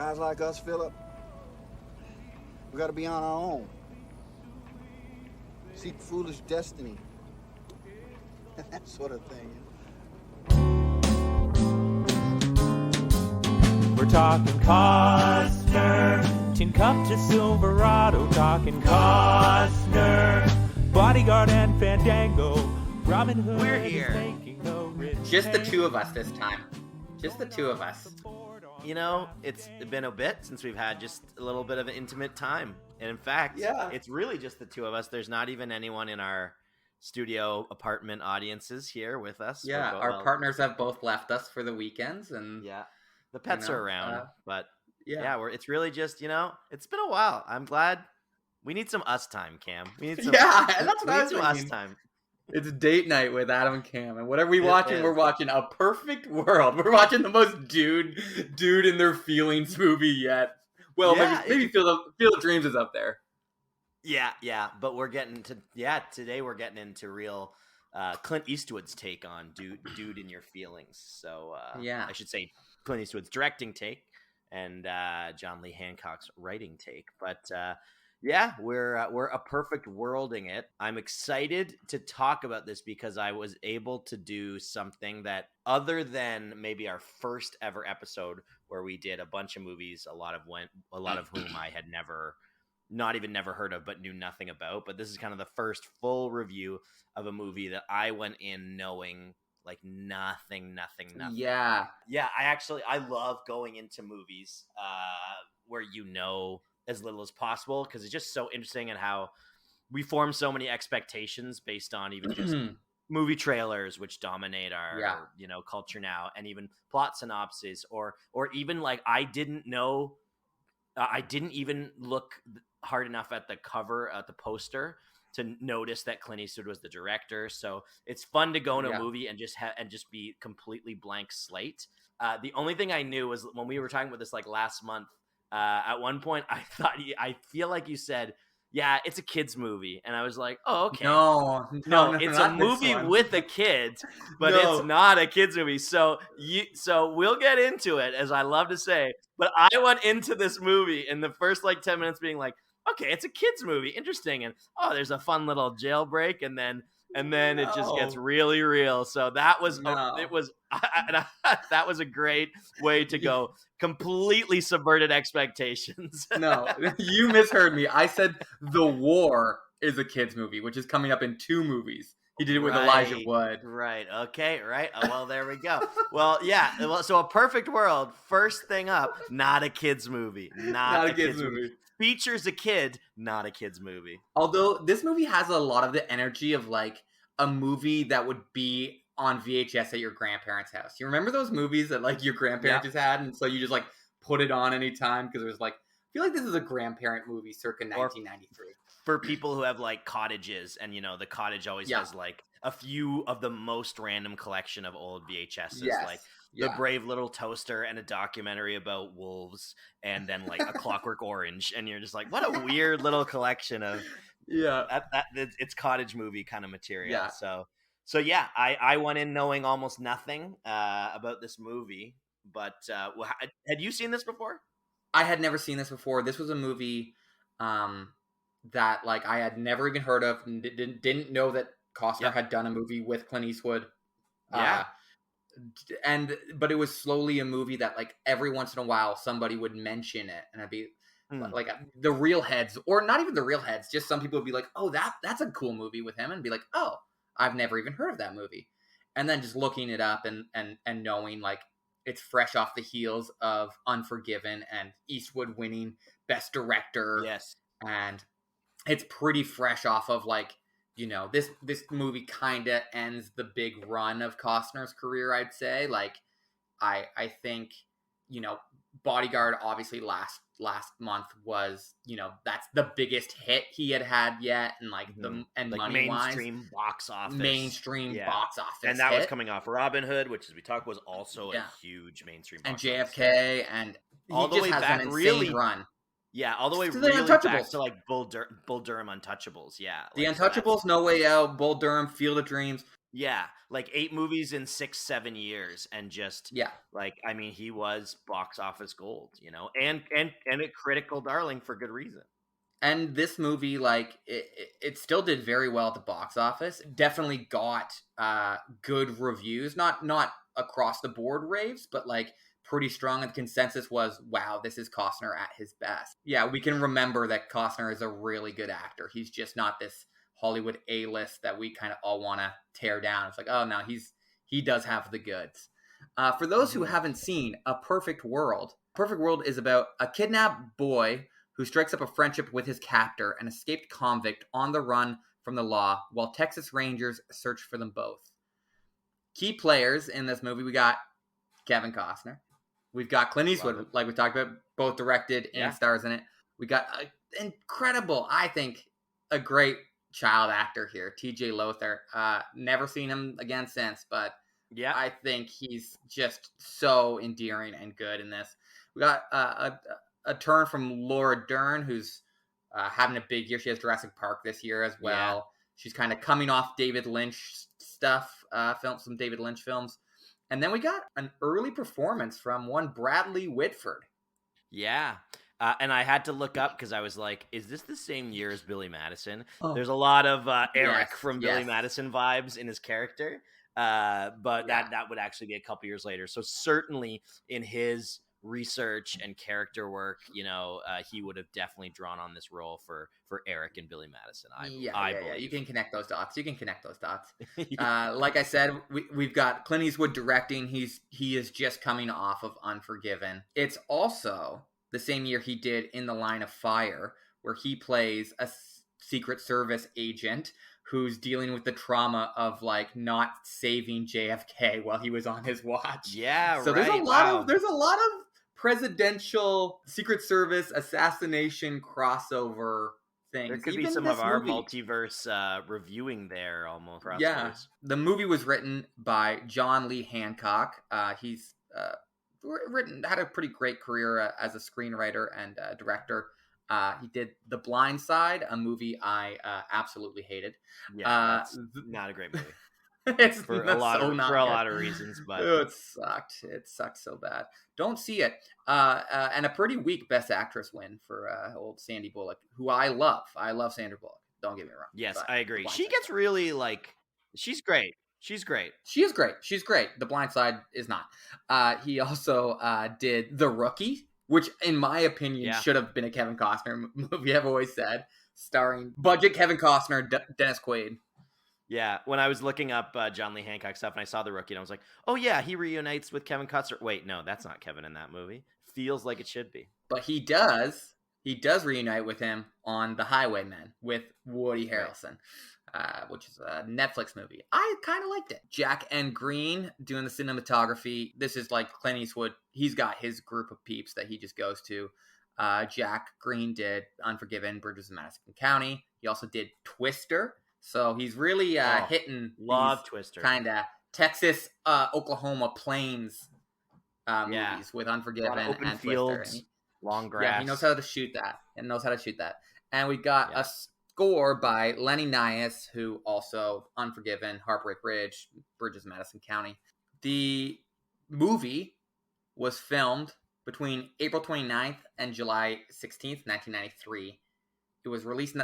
Guys like us, Philip, we gotta be on our own. Seek foolish destiny. That sort of thing. We're talking Costner, tin cup to Silverado, talking Costner, Bodyguard and Fandango, Robin Hood. We're here. Making the rich Just the two of us this time. Just the two of us. You know, it's been a bit since we've had just a little bit of an intimate time. And in fact, It's really just the two of us. There's not even anyone in our studio apartment audiences here with us. Yeah, our partners have both left us for the weekends. And yeah, the pets are around. But it's really just, it's been a while. I'm glad. We need some us time, Cam. We need some, that's what I was thinking. us time. It's date night with Adam and Cam, and what are we watching? We're watching A Perfect World. We're watching the most dude in their feelings movie yet. Well, maybe Field of Dreams is up there. Yeah, but we're getting to today we're getting into real Clint Eastwood's take on dude in your feelings. So I should say Clint Eastwood's directing take and John Lee Hancock's writing take, but. We're A Perfect Worlding it. I'm excited to talk about this because I was able to do something that, other than maybe our first ever episode where we did a bunch of movies, a lot of whom I had never heard of, but knew nothing about. But this is kind of the first full review of a movie that I went in knowing like nothing. Yeah. I love going into movies where as little as possible, because it's just so interesting and how we form so many expectations based on even just movie trailers, which dominate our culture now, and even plot synopses, or even like I didn't even look hard enough at the cover, at the poster, to notice that Clint Eastwood was the director. So it's fun to go in a movie and just be completely blank slate. The only thing I knew was when we were talking about this like last month. At one point, I feel like you said, "Yeah, it's a kids movie," and I was like, "Oh, okay." No, it's a movie with a kid, but it's not a kids movie. So we'll get into it, as I love to say. But I went into this movie in the first like 10 minutes being like, "Okay, it's a kids movie, interesting," and there's a fun little jailbreak, and then it just gets really real. So that was that was a great way to go. Completely subverted expectations. No, you misheard me. I said The War is a kids movie, which is coming up in 2 movies. He did it with Elijah Wood. Right. Okay. Right. Well, there we go. Well, yeah. Well, so A Perfect World, first thing up, not a kids movie. Not a kids movie. Features a kid, not a kids movie. Although this movie has a lot of the energy of like a movie that would be on VHS at your grandparents' house. You remember those movies that like your grandparents just had, and so you just like put it on anytime because it was like, I feel like this is a grandparent movie circa 1993. For people who have like cottages, and the cottage always has like a few of the most random collection of old VHSs, like The Brave Little Toaster and a documentary about wolves, and then like A Clockwork Orange, and you're just like, what a weird little collection of it's cottage movie kind of material. Yeah. So yeah, I went in knowing almost nothing about this movie, but had you seen this before? I had never seen this before. This was a movie that like I had never even heard of, and didn't know that Costner had done a movie with Clint Eastwood. But it was slowly a movie that like every once in a while somebody would mention it, and I'd be like the real heads, or not even the real heads, just some people would be like, oh, that's a cool movie with him, and be like, oh, I've never even heard of that movie. And then just looking it up and knowing like it's fresh off the heels of Unforgiven and Eastwood winning Best Director. Yes. And it's pretty fresh off of like, this movie kind of ends the big run of Costner's career, I'd say. Like, I think, Bodyguard obviously last month was, that's the biggest hit he had yet, and like and like money-wise, mainstream box office, and that was coming off Robin Hood, which, as we talked, was also a huge mainstream box and office. JFK, and all the way back, really run. Yeah, all the way to really the back to like Bull Durham Untouchables. Yeah, the Untouchables, No Way Out, Bull Durham, Field of Dreams. Yeah, like 8 movies in 6-7 years, and just like, I mean, he was box office gold, and a critical darling for good reason. And this movie, like, it still did very well at the box office. Definitely got good reviews, not across the board raves, but like pretty strong. And the consensus was, wow, this is Costner at his best. Yeah, we can remember that Costner is a really good actor. He's just not this Hollywood A-list that we kind of all want to tear down. It's like, oh no, he does have the goods. For those who haven't seen A Perfect World is about a kidnapped boy who strikes up a friendship with his captor, an escaped convict on the run from the law, while Texas Rangers search for them both. Key players in this movie, we got Kevin Costner. We've got Clint Eastwood, like we talked about, both directed and stars in it. We got incredible, I think, a great child actor here, TJ Lothar. Never seen him again since, but I think he's just so endearing and good in this. We got a turn from Laura Dern, who's having a big year. She has Jurassic Park this year as well. Yeah. She's kind of coming off David Lynch stuff, some David Lynch films. And then we got an early performance from one Bradley Whitford. Yeah. And I had to look up because I was like, is this the same year as Billy Madison? Oh. There's a lot of Eric from Billy Madison vibes in his character. But that would actually be a couple years later. So certainly in his research and character work, he would have definitely drawn on this role for Eric and Billy Madison. I believe. You can connect those dots. Like I said, we've got Clint Eastwood directing. He is just coming off of Unforgiven. It's also the same year he did In the Line of Fire, where he plays a Secret Service agent who's dealing with the trauma of like not saving JFK while he was on his watch. Yeah, so right. There's a lot of presidential Secret Service assassination crossover things. There could be some of our multiverse reviewing there almost. Yeah, the movie was written by John Lee Hancock. He's had a pretty great career as a screenwriter and director. He did The Blind Side, a movie I absolutely hated. Yeah, that's not a great movie. It's for a lot of reasons, but it sucked so bad. Don't see it. And a pretty weak Best Actress win for old Sandy Bullock, who I love Sandra Bullock, don't get me wrong. Yes, I agree. She gets really she's great. She is great. The Blind Side is not. He also did The Rookie, which in my opinion should have been a Kevin Costner movie. I've always said, starring budget Kevin Costner, Dennis Quaid. Yeah, when I was looking up John Lee Hancock stuff and I saw The Rookie, and I was like, oh yeah, he reunites with Kevin Costner. Wait, no, that's not Kevin in that movie. Feels like it should be. But he does reunite with him on The Highwaymen with Woody Harrelson, which is a Netflix movie. I kind of liked it. Jack and Green doing the cinematography. This is like Clint Eastwood. He's got his group of peeps that he just goes to. Jack Green did Unforgiven, Bridges of Madison County. He also did Twister. So he's really hitting Twister kind of Texas, Oklahoma plains movies with Unforgiven open and fields, Twister. Long grass. Yeah, he knows how to shoot that. And we got a score by Lenny Nias, who also Unforgiven, Heartbreak Ridge, Bridges of Madison County. The movie was filmed between April 29th and July 16th, 1993. It was released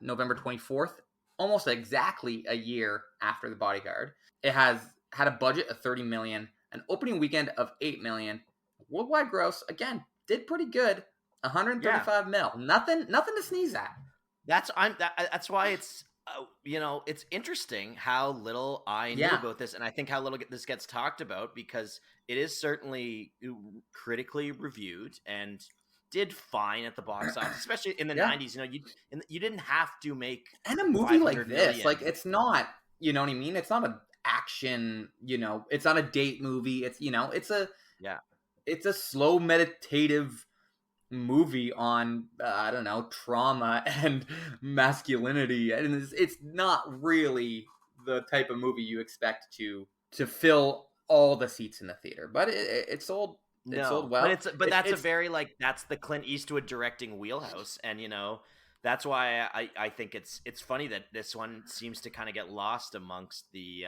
November 24th. Almost exactly a year after The Bodyguard. It has had a budget of $30 million, an opening weekend of $8 million. Worldwide gross, again, did pretty good. $135 mil. Nothing to sneeze at. That's why it's it's interesting how little I knew about this, and I think how little this gets talked about, because it is certainly critically reviewed and did fine at the box office, especially in the 90s. You didn't have to make and a movie like this. Like, it's not, you know what I mean? It's not an action, it's not a date movie. It's it's a slow meditative movie on trauma and masculinity, and it's not really the type of movie you expect to fill all the seats in the theater, but it sold. It sold well. But that's a very that's the Clint Eastwood directing wheelhouse, and That's why I think it's funny that this one seems to kind of get lost amongst the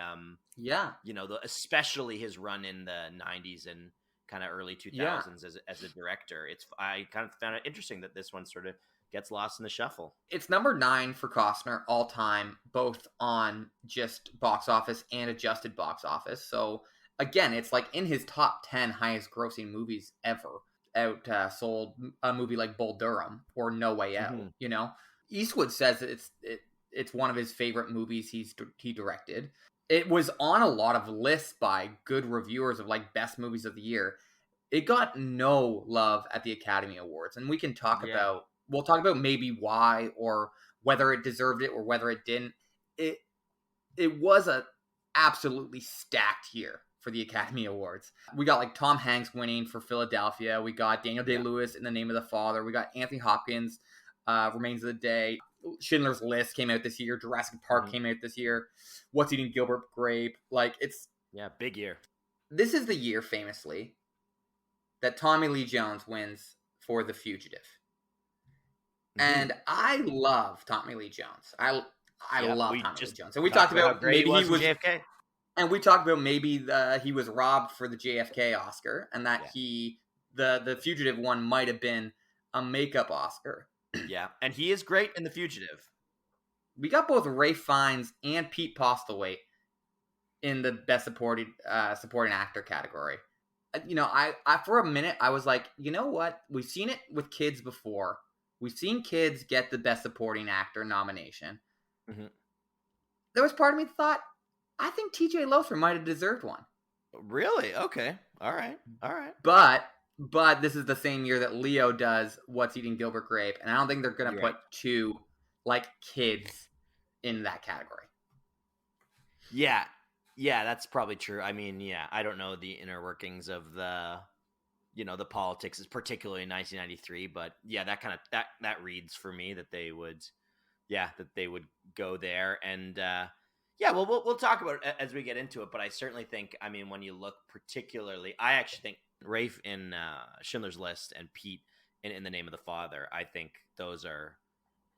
especially his run in the 90s and kind of early 2000s as a director. I kind of found it interesting that this one sort of gets lost in the shuffle. It's number 9 for Costner all time, both on just box office and adjusted box office. So again, it's like in his top 10 highest grossing movies ever. Sold a movie like Bull Durham or No Way Out. Mm-hmm. Eastwood says it's one of his favorite movies he directed. It was on a lot of lists by good reviewers of like best movies of the year. It got no love at the Academy Awards, and we can talk about. We'll talk about maybe why or whether it deserved it or whether it didn't. It was a absolutely stacked year for the Academy Awards. We got like Tom Hanks winning for Philadelphia. We got Daniel Day-Lewis in The Name of the Father. We got Anthony Hopkins, Remains of the Day. Schindler's List came out this year. Jurassic Park came out this year. What's Eating Gilbert Grape? Like big year. This is the year, famously, that Tommy Lee Jones wins for The Fugitive. And I love Tommy Lee Jones. I love Tommy Lee Jones. And we talked about maybe he was JFK. And we talked about maybe he was robbed for the JFK Oscar, and that the Fugitive one might have been a makeup Oscar. Yeah, and he is great in The Fugitive. We got both Ralph Fiennes and Pete Postlethwaite in the best supporting actor category. I for a minute I was like, you know what? We've seen it with kids before. We've seen kids get the best supporting actor nomination. Mm-hmm. There was part of me that thought, I think T.J. Lothar might have deserved one. Really? Okay. All right. But this is the same year that Leo does What's Eating Gilbert Grape, and I don't think they're going to put two like kids in that category. Yeah, that's probably true. I mean, I don't know the inner workings of the politics, particularly in 1993, but that kind of that reads for me that they would go there, and we'll talk about it as we get into it. But I certainly think, I mean, when you look particularly, I actually think Rafe in Schindler's List and Pete in The Name of the Father, I think those are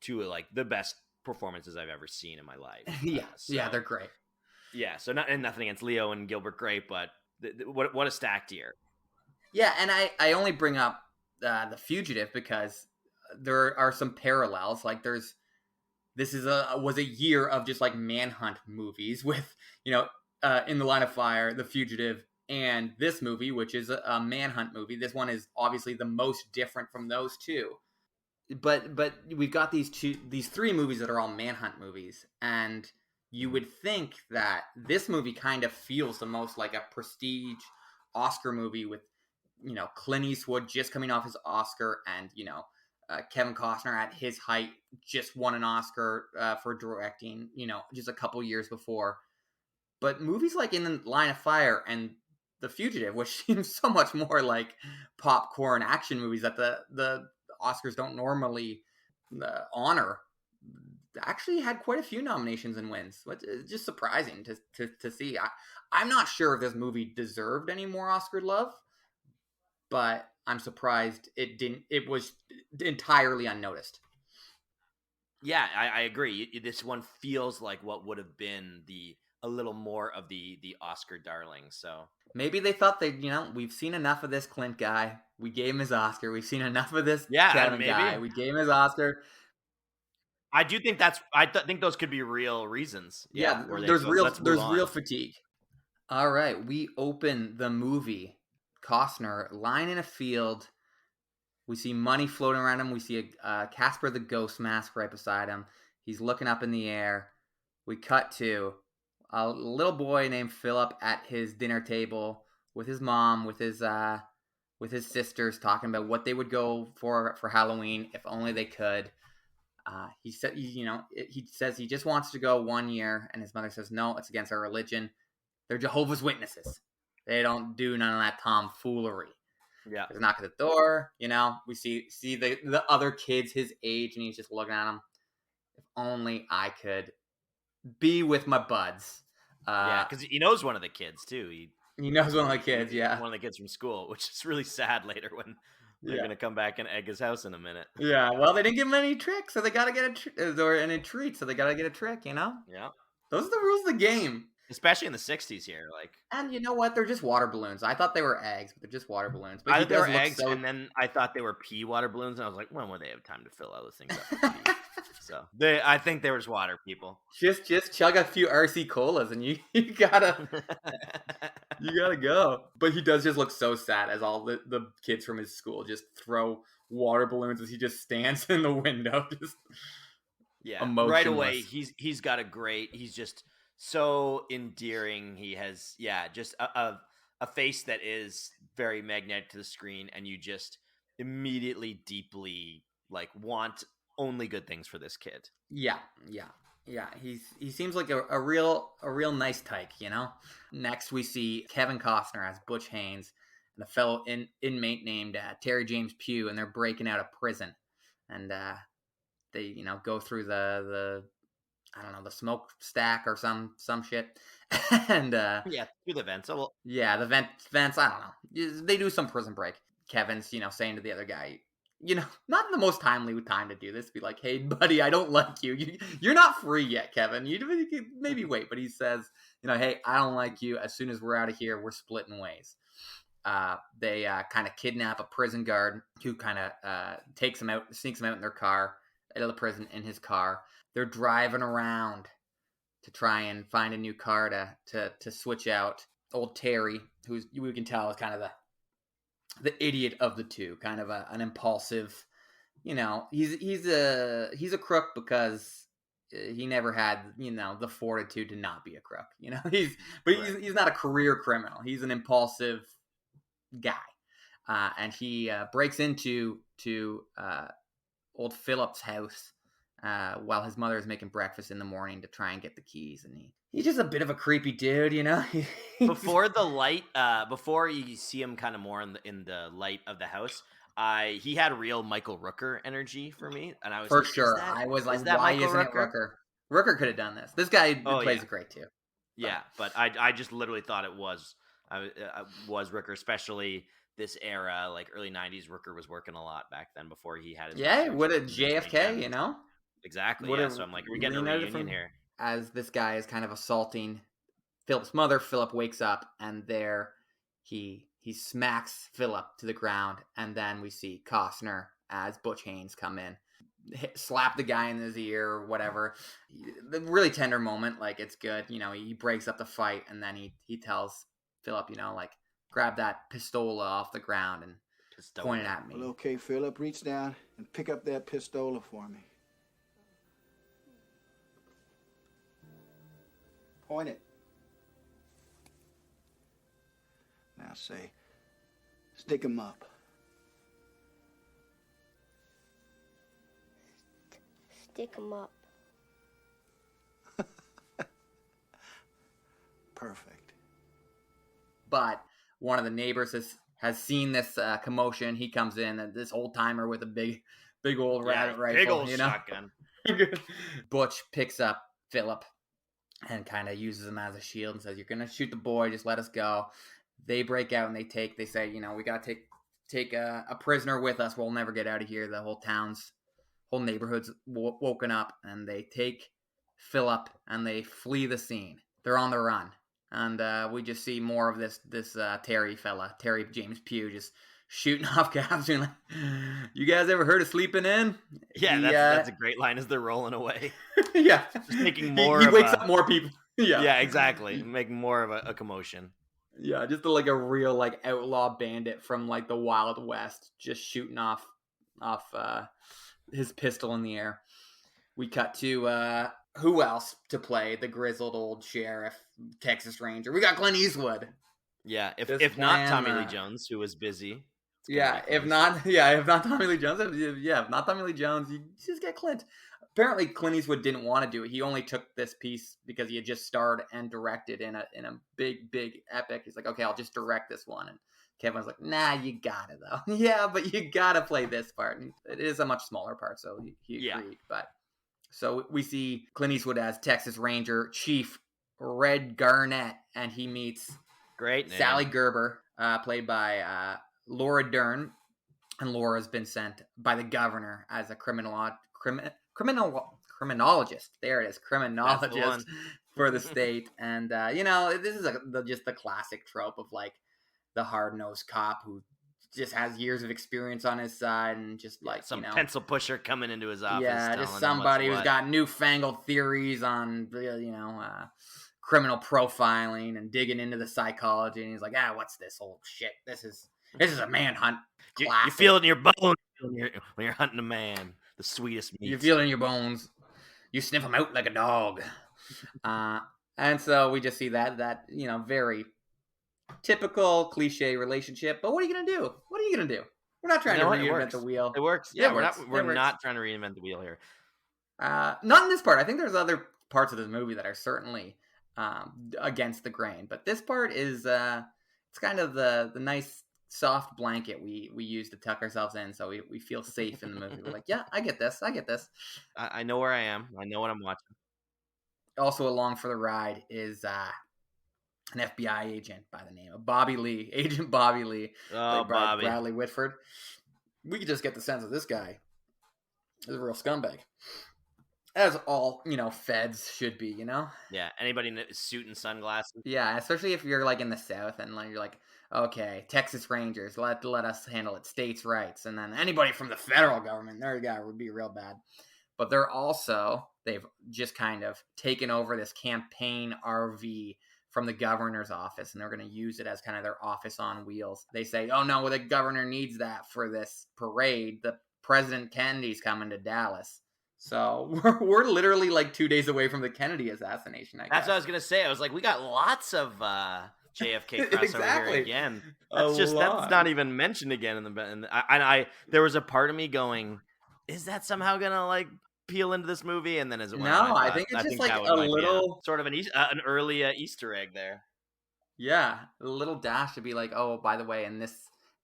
two of like the best performances I've ever seen in my life. They're great. Yeah, so nothing against Leo and Gilbert Grape, but what a stacked year. Yeah, and I only bring up The Fugitive because there are some parallels. Like this was a year of just like manhunt movies with, In the Line of Fire, The Fugitive, and this movie, which is a manhunt movie. This one is obviously the most different from those two. But we've got these three movies that are all manhunt movies, and you would think that this movie kind of feels the most like a prestige Oscar movie with, Clint Eastwood just coming off his Oscar, and Kevin Costner at his height just won an Oscar for directing, just a couple years before. But movies like In the Line of Fire and The Fugitive, which seems so much more like popcorn action movies that the Oscars don't normally honor, actually had quite a few nominations and wins. It's just surprising to see. I'm not sure if this movie deserved any more Oscar love, but I'm surprised it didn't. It was entirely unnoticed. Yeah, I agree. This one feels like what would have been a little more of the Oscar darling. So maybe they thought we've seen enough of this Clint guy. We gave him his Oscar. We've seen enough of this Kevin guy. We gave him his Oscar. I do think I think those could be real reasons. Yeah, there's real fatigue. All right, we open the movie. Costner lying in a field. We see money floating around him. We see a Casper the Ghost mask right beside him. He's looking up in the air. We cut to a little boy named Philip at his dinner table with his mom, with his sisters, talking about what they would go for Halloween if only they could. He said, he says he just wants to go 1 year, and his mother says, no, it's against our religion. They're Jehovah's Witnesses. They don't do none of that tomfoolery. Yeah. There's a knock at the door, we see the other kids his age, and he's just looking at them. If only I could be with my buds. Because he knows one of the kids, too. He knows one of the kids, One of the kids from school, which is really sad later They're going to come back and egg his house in a minute. Yeah, well, they didn't give him any tricks, so they got to get or any treat, so they got to get a trick, you know? Yeah. Those are the rules of the game. Especially in the 60s here. And you know what? They're just water balloons. I thought they were eggs, but they're just water balloons. But I thought they were eggs, and then I thought they were pee water balloons, and I was like, when will they have time to fill all those things up? So I think they were just water people. Just chug a few RC colas, and you gotta go. But he does just look so sad as all the kids from his school just throw water balloons as he just stands in the window, just emotionless. Right away. He's got he's just so endearing. He has just a face that is very magnetic to the screen, and you just immediately deeply want only good things for this kid. Yeah. He seems like a real nice tyke, you know. Next, we see Kevin Costner as Butch Haynes and a fellow inmate named Terry James Pugh, and they're breaking out of prison, and they go through the I don't know, the smokestack or some shit, and through the vents. The vents. I don't know. They do some prison break. Kevin's saying to the other guy, not the most timely time to do this. Be like, hey, buddy, I don't like you. You're not free yet, Kevin. You maybe wait. But he says, hey, I don't like you. As soon as we're out of here, we're splitting ways. They kind of kidnap a prison guard who kind of sneaks him out in their car, out of the prison in his car. They're driving around to try and find a new car to switch out. Old Terry, who we can tell is kind of the idiot of the two, kind of an impulsive, he's a crook because he never had, the fortitude to not be a crook, he's not a career criminal. He's an impulsive guy. And he breaks into old Philip's house while his mother is making breakfast in the morning to try and get the keys. And he's just a bit of a creepy dude, Before the light, before you see him kind of more in the light of the house, he had real Michael Rooker energy for me, and I was for sure. I was like, why isn't it Rooker? Rooker could have done this. This guy plays it great too. Yeah, but I just literally thought it was Rooker, especially this era, like early '90s. Rooker was working a lot back then before he had his what a JFK, Exactly. So I'm like, we're getting a reunion here. As this guy is kind of assaulting Philip's mother, Philip wakes up, and there he smacks Philip to the ground, and then we see Costner as Butch Haynes come in, slap the guy in his ear or whatever. The really tender moment, it's good. He breaks up the fight, and then he tells Philip, grab that pistola off the ground and point it at me. Well, okay, Philip, reach down and pick up that pistola for me. Point it. Now say, stick 'em up. Stick 'em up. Perfect. But one of the neighbors has seen this commotion. He comes in, and this old timer with a big old rabbit rifle, big old shotgun. Butch picks up Philip and kind of uses him as a shield and says, "You're gonna shoot the boy. Just let us go." They break out and they say, we gotta take a prisoner with us. We'll never get out of here. The whole neighborhood's woken up, and they take Philip and they flee the scene. They're on the run, and we just see more of this Terry James Pugh, just shooting off cops. Like, you guys ever heard of sleeping in? Yeah, that's a great line as they're rolling away. Yeah, just making more. He wakes up more people. Yeah, exactly. Making more of a commotion. Yeah, just like a real outlaw bandit from the Wild West, just shooting off his pistol in the air. We cut to who else to play the grizzled old sheriff, Texas Ranger? We got Clint Eastwood. Yeah, if not Tommy Lee Jones, who was busy. If not Tommy Lee Jones, if not Tommy Lee Jones, you just get Clint. Apparently, Clint Eastwood didn't want to do it. He only took this piece because he had just starred and directed in a big epic. He's like, okay, I'll just direct this one. And Kevin was like, nah, you got it though. Yeah, but you got to play this part. And it is a much smaller part, so he agreed. But so we see Clint Eastwood as Texas Ranger Chief Red Garnett, and he meets great name. Sally Gerber, played by Laura Dern. and Laura's been sent by the governor as a criminologist. There it is, criminologist for the state. And this is just the classic trope of like the hard-nosed cop who just has years of experience on his side, and just like some pencil pusher coming into his office. Yeah, just somebody who's got newfangled theories on criminal profiling and digging into the psychology, and he's like, what's this old shit? This is a manhunt. You feel it in your bones when you're hunting a man. The sweetest meat. You feel it in your bones. You sniff them out like a dog. And so we just see that very typical cliche relationship. But what are you gonna do? We're not trying to reinvent the wheel. It works. Yeah, we're not trying to reinvent the wheel here. Not in this part. I think there's other parts of this movie that are certainly against the grain, but this part is it's kind of the nice soft blanket we use to tuck ourselves in, so we feel safe in the movie. We're like, yeah, I get this. I know where I am. I know what I'm watching. Also along for the ride is an FBI agent by the name of Bobby Lee, Agent Bobby Lee, played by Bradley Whitford. We could just get the sense of this guy is a real scumbag, as all feds should be. Yeah, anybody in a suit and sunglasses. Yeah, especially if you're like in the South and like you're like, okay, Texas Rangers, let us handle it, states' rights, and then anybody from the federal government, there you go, would be real bad. But they've just kind of taken over this campaign RV from the governor's office, and they're going to use it as kind of their office on wheels. They say, oh no, the governor needs that for this parade. The President Kennedy's coming to Dallas. So we're literally like 2 days away from the Kennedy assassination, I guess. That's what I was going to say. I was like, we got lots of JFK crossover exactly. here again. That's not even mentioned again in the there was a part of me going, is that somehow going to like peel into this movie? And then as it went on, I think it's just like a little sort of an early Easter egg there. Yeah, a little dash to be like, oh, by the way, and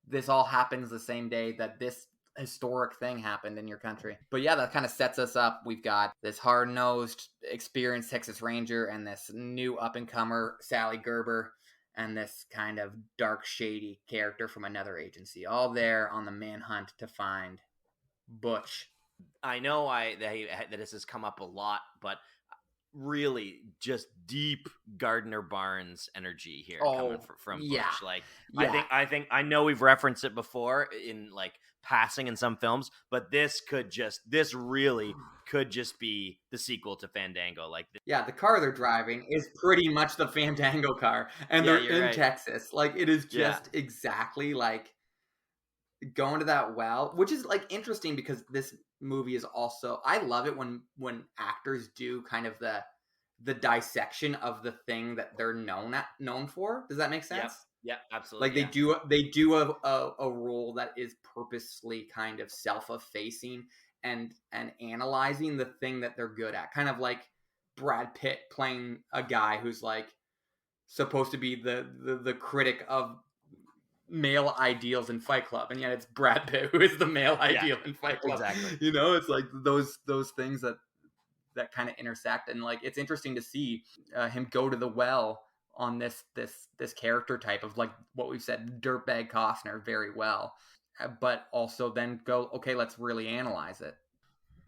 this all happens the same day that this historic thing happened in your country. But yeah, that kind of sets us up. We've got this hard-nosed, experienced Texas Ranger and this new up-and-comer Sally Gerber and this kind of dark, shady character from another agency, all there on the manhunt to find Butch. I know that this has come up a lot, but really just deep Gardner Barnes energy here coming from Butch. Like, yeah. I know we've referenced it before in like passing in some films, but this really could just be the sequel to Fandango. Like, the car they're driving is pretty much the Fandango car, and they're in Texas. Like, it is just exactly like going to that well, which is like interesting because this movie is also, I love it when actors do kind of the dissection of the thing that they're known for. Does that make sense? Yeah, absolutely. Like they do a role that is purposely kind of self-effacing and analyzing the thing that they're good at. Kind of like Brad Pitt playing a guy who's like supposed to be the critic of male ideals in Fight Club, and yet it's Brad Pitt who is the male ideal in Fight Club. Exactly. It's like those things that kind of intersect, and like it's interesting to see him go to the well on this character type of like what we've said, dirtbag Costner very well, but also then go, okay, let's really analyze it.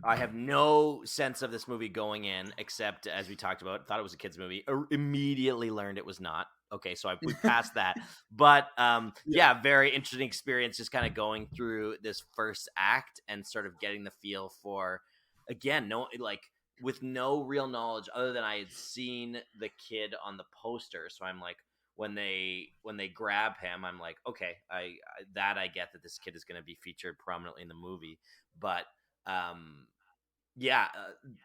I have no sense of this movie going in, except as we talked about, thought it was a kid's movie. Immediately learned it was not. Okay, so we passed that. But very interesting experience just kind of going through this first act and sort of getting the feel for, again, with no real knowledge other than I had seen the kid on the poster. So I'm like, when they grab him, I'm like, okay, I get that this kid is going to be featured prominently in the movie. But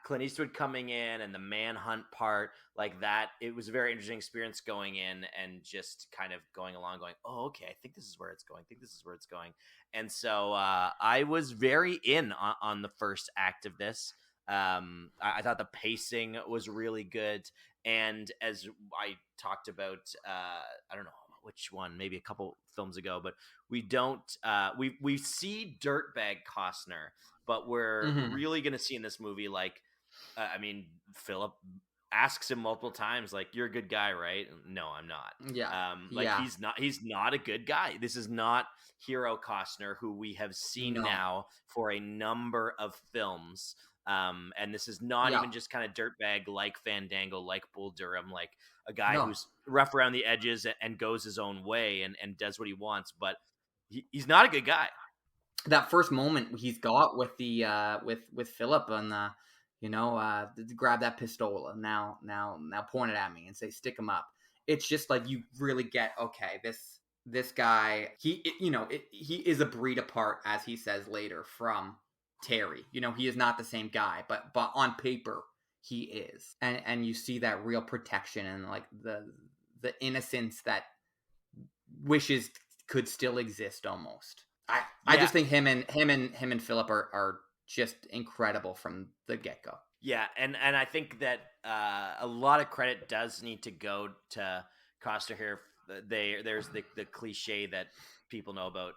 Clint Eastwood coming in and the manhunt part like that, it was a very interesting experience going in and just kind of going along going, oh, okay, I think this is where it's going. And so I was very in on the first act of this. I thought the pacing was really good. And as I talked about, I don't know which one, maybe a couple films ago, but we see dirtbag Costner, but we're really going to see in this movie, like, Philip asks him multiple times, like, "You're a good guy, right?" No, I'm not. He's not a good guy. This is not hero Costner, who we have seen now for a number of films. And this is not even just kind of dirtbag like Fandango, like Bull Durham, like a guy who's rough around the edges and goes his own way and does what he wants. But he's not a good guy. That first moment he's got with the with Philip and grab that pistol and now point it at me and say stick him up. It's just like you really get, okay, this guy, he is a breed apart, as he says later, from Terry. He is not the same guy, but on paper he is, and you see that real protection and like the innocence that wishes could still exist almost. I just think him and Philip are just incredible from the get-go. Yeah, and I think that a lot of credit does need to go to Costner here. There's the cliche that people know about,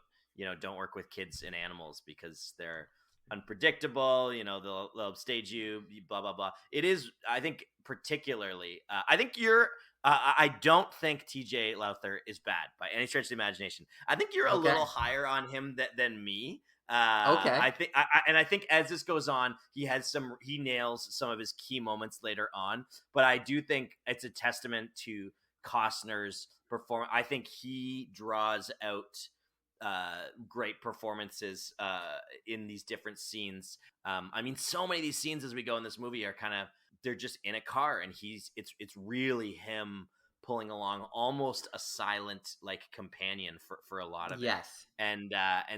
don't work with kids and animals because they're unpredictable, they'll upstage you, blah, blah, blah. It is, I think, particularly, I don't think TJ Lowther is bad by any stretch of the imagination. I think you're a little higher on him than me. I think as this goes on, he nails some of his key moments later on, but I do think it's a testament to Costner's performance. I think he draws out great performances in these different scenes. I mean, so many of these scenes as we go in this movie are they're just in a car, and it's really him pulling along, almost a silent like companion for a lot of it. Yes. And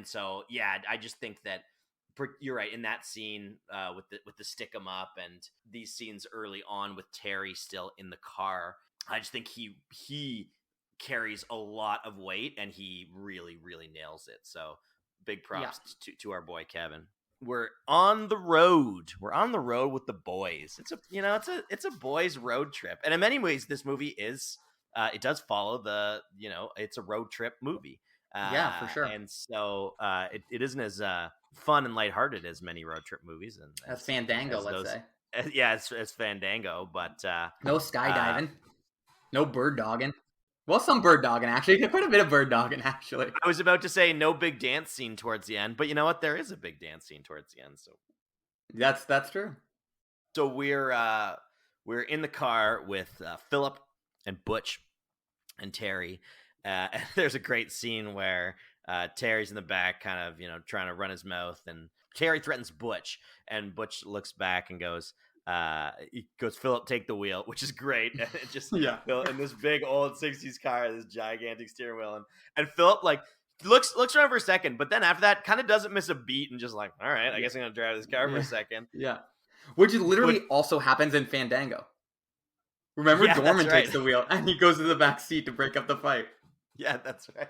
so I just think that you're right in that scene with the stick 'em up and these scenes early on with Terry still in the car. I just think he carries a lot of weight and he really, really nails it. So big props to our boy Kevin. We're on the road. We're on the road with the boys. It's a boys road trip. And in many ways, this movie is, it does follow it's a road trip movie. For sure. And so it isn't as fun and lighthearted as many road trip movies. And as Fandango, let's say. Yeah, it's Fandango, but no skydiving, no bird dogging. Well, some bird dogging, actually. Quite a bit of bird dogging, actually. I was about to say no big dance scene towards the end, but you know what? There is a big dance scene towards the end. So that's true. So we're in the car with Philip and Butch and Terry. And there's a great scene where Terry's in the back, kind of, trying to run his mouth, and Terry threatens Butch, and Butch looks back and goes, Philip, take the wheel, which is great. And it just in this big old 60s car, this gigantic steering wheel, and Philip like looks around for a second, but then after that kind of doesn't miss a beat and just like, all right, I guess I'm gonna drive this car for a second. Which literally also happens in Fandango. Remember, Dorman takes the wheel and he goes to the back seat to break up the fight. Yeah, that's right,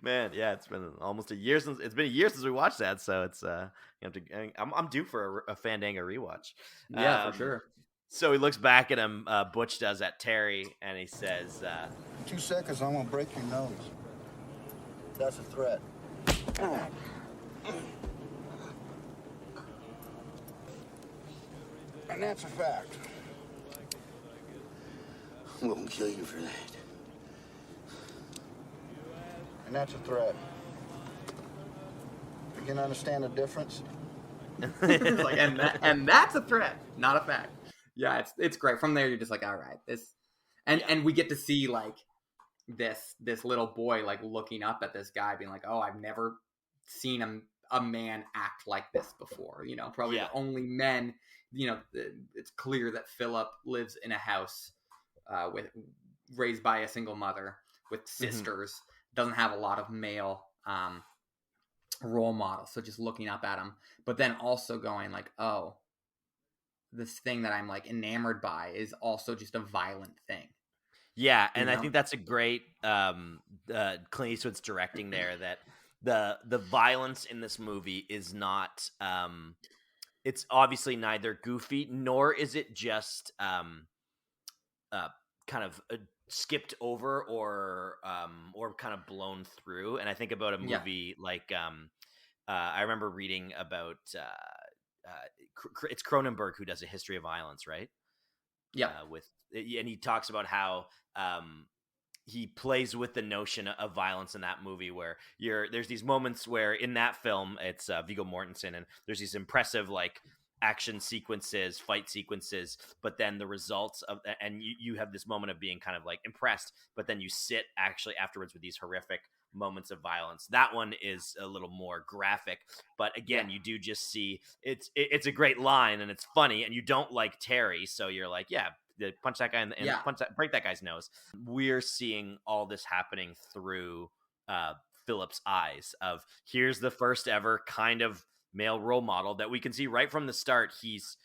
man. Yeah, it's been almost a year since we watched that, so it's I'm due for a Fandango rewatch. For sure. So he looks back at him. Butch does at Terry, and he says, 2 seconds, I'm gonna break your nose. That's a threat. And that's a fact. I'm gonna kill you for that. And that's a threat. You can understand the difference? Like, and that's a threat, not a fact. Yeah, it's great. From there, you're just like, all right, this, and we get to see like this little boy like looking up at this guy, being like, oh, I've never seen a man act like this before. Probably the only men. It's clear that Philip lives in a house raised by a single mother with sisters. Mm-hmm. Doesn't have a lot of male role models, so just looking up at him, but then also going like, oh, this thing that I'm like enamored by is also just a violent thing. Yeah, and I think that's a great Clint Eastwood's directing there, that the violence in this movie is not it's obviously neither goofy nor is it just kind of skipped over or kind of blown through. And I think about a movie like I remember reading about it's Cronenberg who does A History of Violence, right? and he talks about how he plays with the notion of violence in that movie, where there's these moments where in that film it's Viggo Mortensen, and there's these impressive like action sequences, fight sequences, but then the results of, and you have this moment of being kind of like impressed, but then you sit actually afterwards with these horrific moments of violence. That one is a little more graphic, but again, you do just see it's a great line and it's funny, and you don't like Terry, so you're like, punch that guy and break that guy's nose. We're seeing all this happening through Philip's eyes of, here's the first ever kind of male role model that we can see right from the start. He's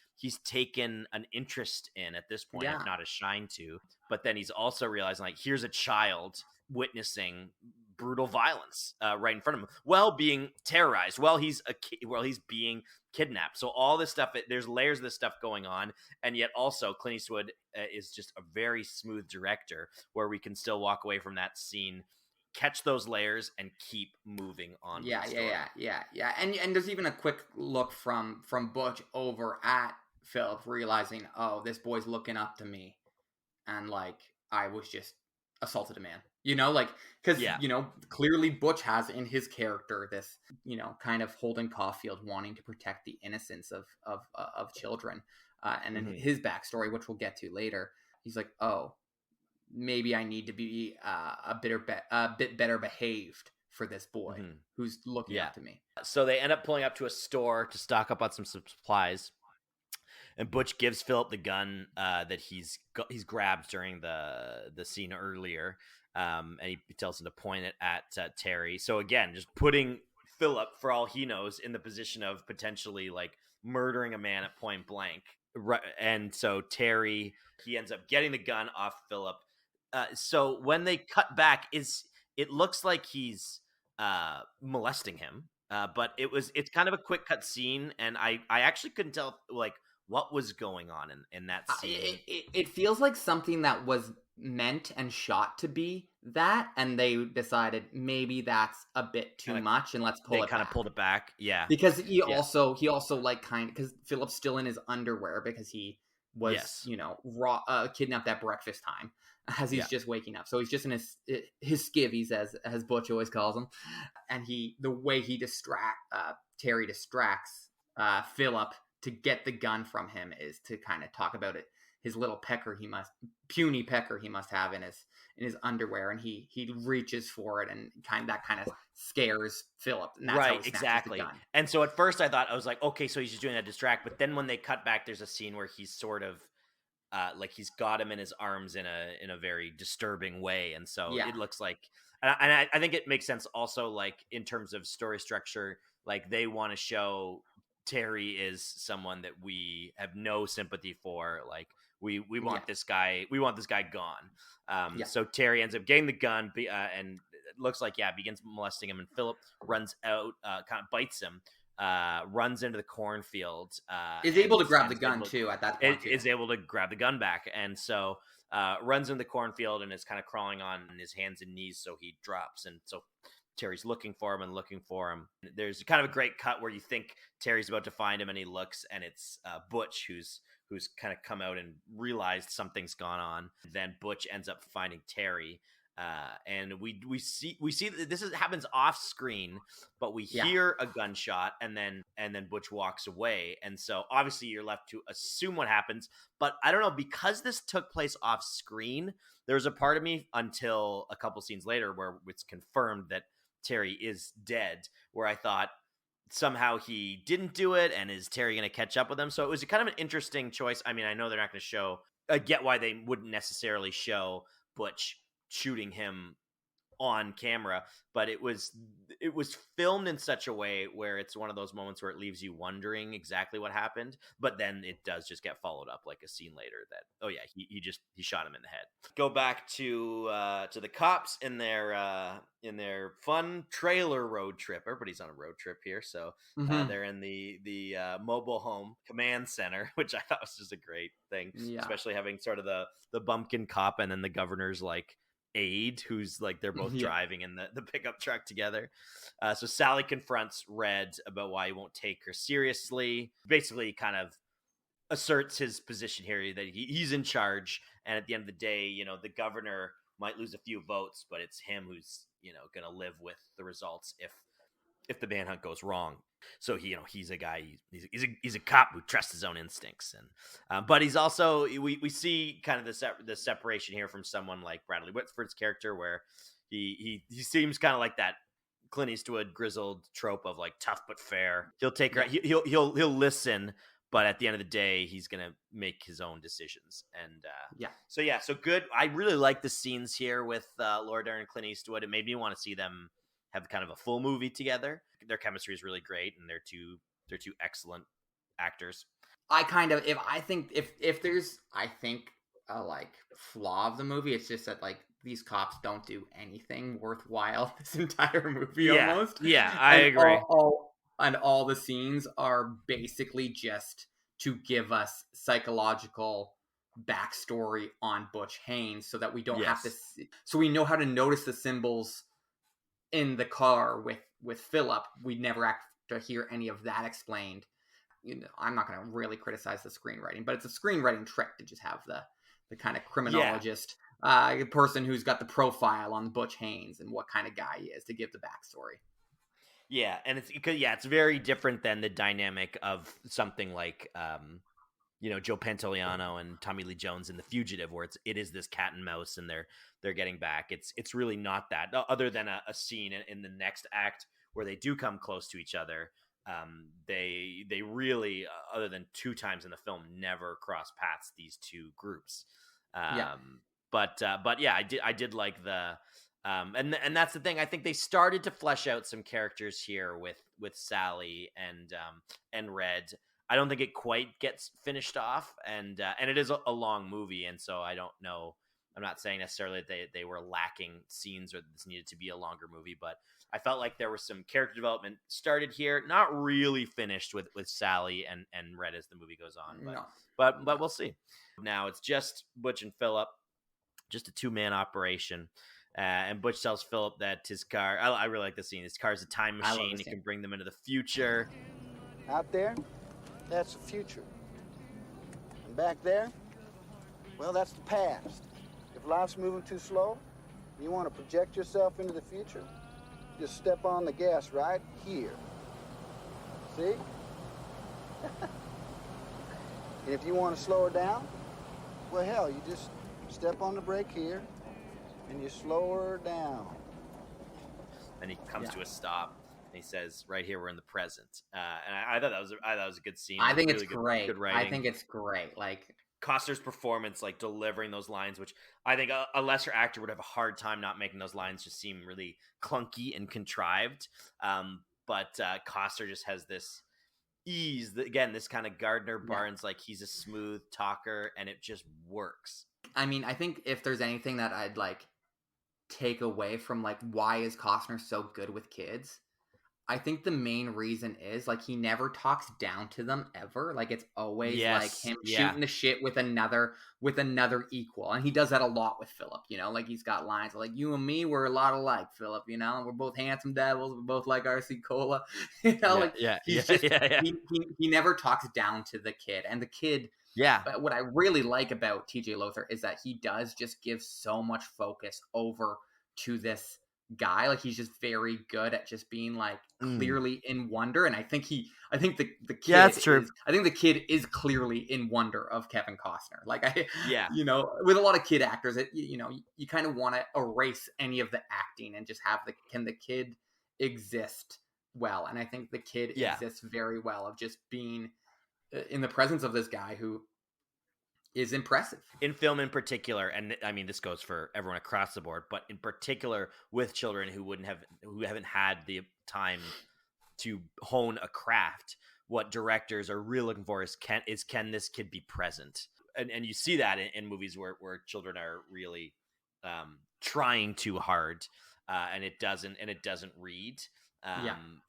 taken an interest in at this point, if not a shine to, but then he's also realizing like, here's a child witnessing brutal violence right in front of him while being terrorized, while he's being kidnapped. So all this stuff, there's layers of this stuff going on, and yet also Clint Eastwood is just a very smooth director, where we can still walk away from that scene, catch those layers, and keep moving on. Yeah. And there's even a quick look from Butch over at Philip, realizing, oh, this boy's looking up to me, and like, I was just assaulted a man, like, because clearly Butch has in his character this kind of Holden Caulfield wanting to protect the innocence of children, and in his backstory, which we'll get to later, he's like, oh, maybe I need to be a bit better behaved for this boy who's looking up to me. So they end up pulling up to a store to stock up on some supplies, and Butch gives Philip the gun that he's grabbed during the scene earlier, and he tells him to point it at Terry. So again, just putting Philip, for all he knows, in the position of potentially like murdering a man at point blank. Right, and so Terry, he ends up getting the gun off Philip. So when they cut back, it looks like he's molesting him, but it's kind of a quick cut scene, and I actually couldn't tell like what was going on in that scene. It feels like something that was meant and shot to be that, and they decided maybe that's a bit too much, and let's pull it back. They kind of pulled it back, because he also like because Philip's still in his underwear because he was kidnapped at breakfast time as he's just waking up, so he's just in his skivvies, as Butch always calls him, and the way he Terry distracts Philip to get the gun from him is to kind of talk about it, his little puny pecker he must have in his underwear, and he reaches for it, and that kind of scares Philip. Right, exactly. And so at first I was like, okay, so he's just doing that distract, but then when they cut back, there's a scene where he's sort of like he's got him in his arms in a very disturbing way, and so it looks like, and I think it makes sense also, like in terms of story structure, like they want to show Terry is someone that we have no sympathy for. Like we want this guy gone. So Terry ends up getting the gun, and it looks like begins molesting him, and Philip runs out, kind of bites him, runs into the cornfield, is able to grab the gun too at that point. Is able to grab the gun back, and so runs into the cornfield and is kind of crawling on his hands and knees, so he drops, and so Terry's looking for him. There's kind of a great cut where you think Terry's about to find him, and he looks, and it's Butch who's kind of come out and realized something's gone on. Then Butch ends up finding Terry, and we see that this happens off screen, but we hear a gunshot, and then Butch walks away, and so obviously you're left to assume what happens. But I don't know, because this took place off screen, there's a part of me until a couple scenes later where it's confirmed that Terry is dead, where I thought somehow he didn't do it, and is Terry going to catch up with him? So it was kind of an interesting choice. I mean, I know they're not going to show, I get why they wouldn't necessarily show Butch shooting him on camera, but it was filmed in such a way where it's one of those moments where it leaves you wondering exactly what happened, but then it does just get followed up like a scene later that, oh yeah, he shot him in the head. Go back to the cops in their fun trailer road trip. Everybody's on a road trip here, so they're in the mobile home command center, which I thought was just a great thing, especially having sort of the bumpkin cop and then the governor's like aide, who's like, they're both driving in the pickup truck together. So Sally confronts Red about why he won't take her seriously, basically kind of asserts his position here that he's in charge, and at the end of the day, the governor might lose a few votes, but it's him who's going to live with the results if the manhunt goes wrong. So he's a guy. He's a cop who trusts his own instincts, and but he's also we see kind of the separation here from someone like Bradley Whitford's character, where he seems kind of like that Clint Eastwood grizzled trope of like tough but fair. He'll take he'll listen, but at the end of the day, he's gonna make his own decisions. And so good. I really like the scenes here with Laura Dern and Clint Eastwood. It made me want to see them have kind of a full movie together. Their chemistry is really great, and they're two excellent actors. If there's a like flaw of the movie, it's just that like these cops don't do anything worthwhile this entire movie almost. Yeah, I agree. All the scenes are basically just to give us psychological backstory on Butch Haynes so that we don't have to so we know how to notice the symbols in the car with Philip. We never have to hear any of that explained. I'm not going to really criticize the screenwriting, but it's a screenwriting trick to just have the kind of criminologist person who's got the profile on Butch Haynes and what kind of guy he is to give the backstory. Yeah, and it's very different than the dynamic of something like Joe Pantoliano and Tommy Lee Jones in The Fugitive, where it is this cat and mouse and they're getting back. It's really not that, other than a scene in the next act where they do come close to each other. They really, other than 2 times in the film, never cross paths, these two groups. But yeah, I did like the and that's the thing. I think they started to flesh out some characters here with Sally and Red. I don't think it quite gets finished off, and it is a long movie, and so I don't know. I'm not saying necessarily that they were lacking scenes or this needed to be a longer movie, but I felt like there was some character development started here, not really finished with Sally and Red as the movie goes on. But we'll see. Now it's just Butch and Philip, just a 2-man operation. And Butch tells Philip that his car, I really like the scene, his car is a time machine. It can bring them into the future. Out there, that's the future. And back there, well, that's the past. If life's moving too slow, you want to project yourself into the future, just step on the gas right here. See? And if you want to slow her down, well, hell, you just step on the brake here, and you slow her down. And he comes to a stop, and he says, "Right here, we're in the present." And I thought that was a good scene. I think really it's great. Good writing. I think it's great. Like Costner's performance, like delivering those lines, which I think a lesser actor would have a hard time not making those lines just seem really clunky and contrived. But Costner just has this ease, this kind of Gardner Barnes, like he's a smooth talker, and it just works. I mean, I think if there's anything that I'd like take away from like why is Costner so good with kids, I think the main reason is like he never talks down to them ever. Like it's always like him shooting the shit with another equal, and he does that a lot with Philip. Like he's got lines like, "You and me, we're a lot alike, Philip. We're both handsome devils. We both like RC Cola." He never talks down to the kid, and the kid. Yeah. But what I really like about TJ Lothar is that he does just give so much focus over to this guy. Like he's just very good at just being like clearly in wonder. And I think the kid that's true. I think the kid is clearly in wonder of Kevin Costner. Like with a lot of kid actors, you kind of want to erase any of the acting and just have can the kid exist well. And I think the kid exists very well of just being in the presence of this guy who is impressive in film in particular. And I mean, this goes for everyone across the board, but in particular with children who haven't had the time to hone a craft. What directors are really looking for is can this kid be present? And you see that in movies where children are really trying too hard, and it doesn't read. And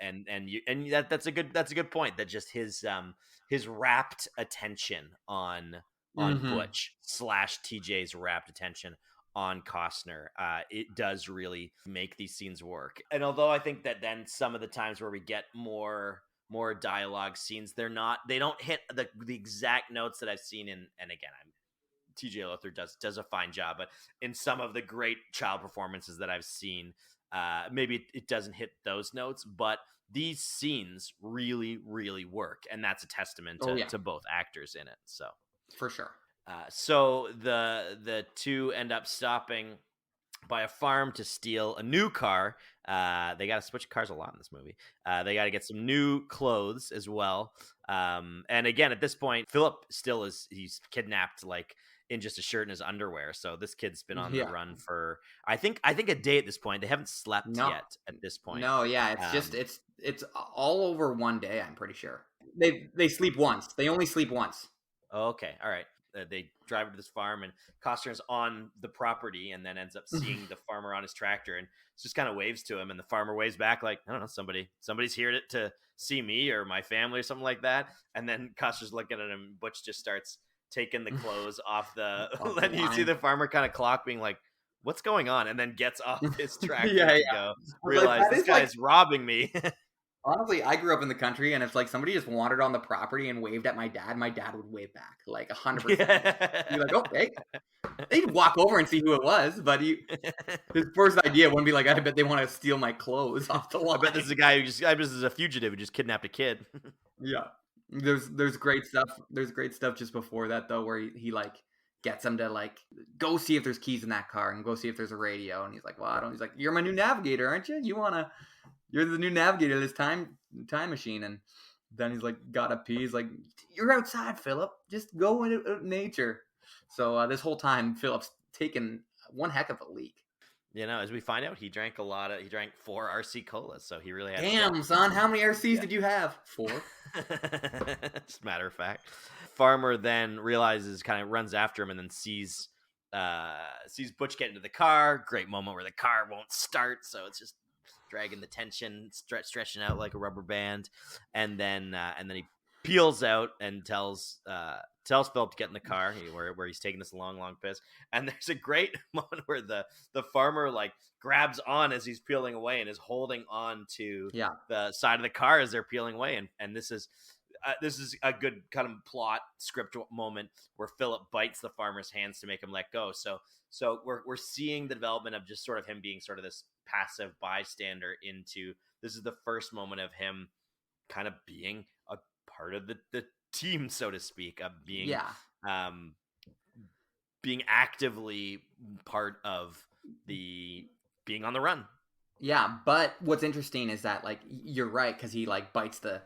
that's a good point, that just his rapt attention on Butch / TJ's rapt attention on Costner, it does really make these scenes work. And although I think that then some of the times where we get more more dialogue scenes. They don't hit the exact notes that I've seen in, and again, TJ Lothar does a fine job, but in some of the great child performances that I've seen, maybe it doesn't hit those notes, but these scenes really, really work, and that's a testament to both actors in it. So for sure. So the two end up stopping by a farm to steal a new car. They got to switch cars a lot in this movie. They got to get some new clothes as well. And again, at this point, Philip still he's kidnapped, like in just a shirt and his underwear. So this kid's been on the run for, I think a day at this point. They haven't slept yet at this point. No, yeah, it's all over one day. I'm pretty sure they sleep once. They only sleep once. Okay, all right. They drive to this farm, and Costner's on the property, and then ends up seeing the farmer on his tractor, and just kind of waves to him, and the farmer waves back like, I don't know, somebody's here to see me or my family or something like that. And then Costner's looking at him. Butch just starts taking the clothes off the. Then you see the farmer kind of clock, being like, "What's going on?" And then gets off his tractor to go. Realize this guy's robbing me. Honestly, I grew up in the country, and if like somebody just wandered on the property and waved at my dad would wave back like 100%. Be like, "Oh, hey." They'd walk over and see who it was, but his first idea wouldn't be like, "I bet they want to steal my clothes off the line." I bet this is a guy who I bet this is a fugitive who just kidnapped a kid. Yeah, there's great stuff. There's great stuff just before that though, where he like gets him to like go see if there's keys in that car and go see if there's a radio, and he's like, "Well, I don't." He's like, "You're my new navigator, aren't you? You're the new navigator of this time machine." And then he's like, gotta pee. He's like, "You're outside, Philip. Just go into nature." So this whole time, Philip's taken one heck of a leak. You know, as we find out, he drank 4 RC colas, so he really had. Damn, son, how many RCs did you have? 4. Just matter of fact. Farmer then realizes, kind of runs after him, and then sees Butch get into the car. Great moment where the car won't start, so it's just dragging the tension, stretching out like a rubber band, and then he peels out and tells Philip to get in the car, where he's taking this long piss. And there's a great moment where the farmer like grabs on as he's peeling away and is holding on to the side of the car as they're peeling away, and this is a good kind of plot script moment where Philip bites the farmer's hands to make him let go. So we're seeing the development of just sort of him being sort of this passive bystander into this is the first moment of him kind of being a part of the team, so to speak, of being being actively part of the being on the run. Yeah, but what's interesting is that like you're right, because he like bites the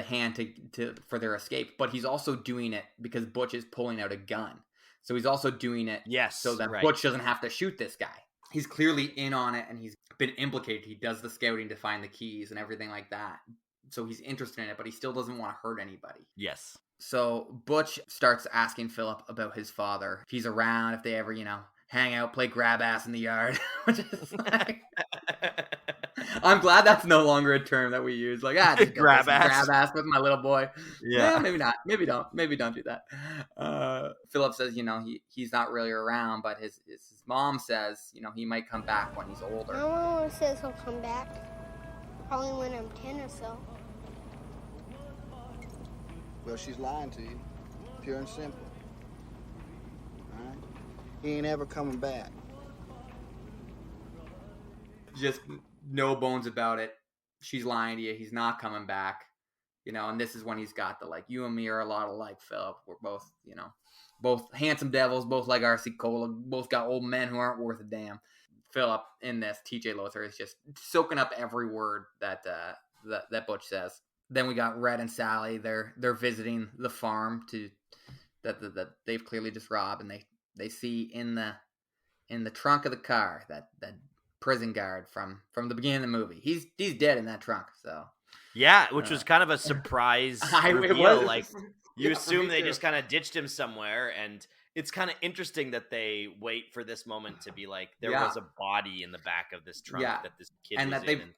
hand to for their escape, but he's also doing it because Butch is pulling out a gun. So he's also doing it so that Butch doesn't have to shoot this guy. He's clearly in on it, and he's been implicated. He does the scouting to find the keys and everything like that. So he's interested in it, but he still doesn't want to hurt anybody. Yes. So Butch starts asking Philip about his father. If he's around, if they ever, hang out, play grab ass in the yard. Which is like... I'm glad that's no longer a term that we use. Like, just grab ass with my little boy. Yeah, maybe not. Maybe don't do that. Philip says, he's not really around, but his mom says, he might come back when he's older. My mom says he'll come back probably when I'm 10 or so. Well, she's lying to you, pure and simple. All right? He ain't ever coming back. Just no bones about it. She's lying to you. He's not coming back. And this is when he's got the, like, you and me are a lot alike, Philip. We're both, both handsome devils, both like RC Cola, both got old men who aren't worth a damn. Philip in this, TJ Lothar, is just soaking up every word that Butch says. Then we got Red and Sally. They're visiting the farm that they've clearly just robbed, and they see in the trunk of the car that prison guard from the beginning of the movie. He's dead in that trunk. So yeah, which was kind of a surprise reveal. Like you assume they just kind of ditched him somewhere, and it's kind of interesting that they wait for this moment to be like there was a body in the back of this trunk that this kid was in.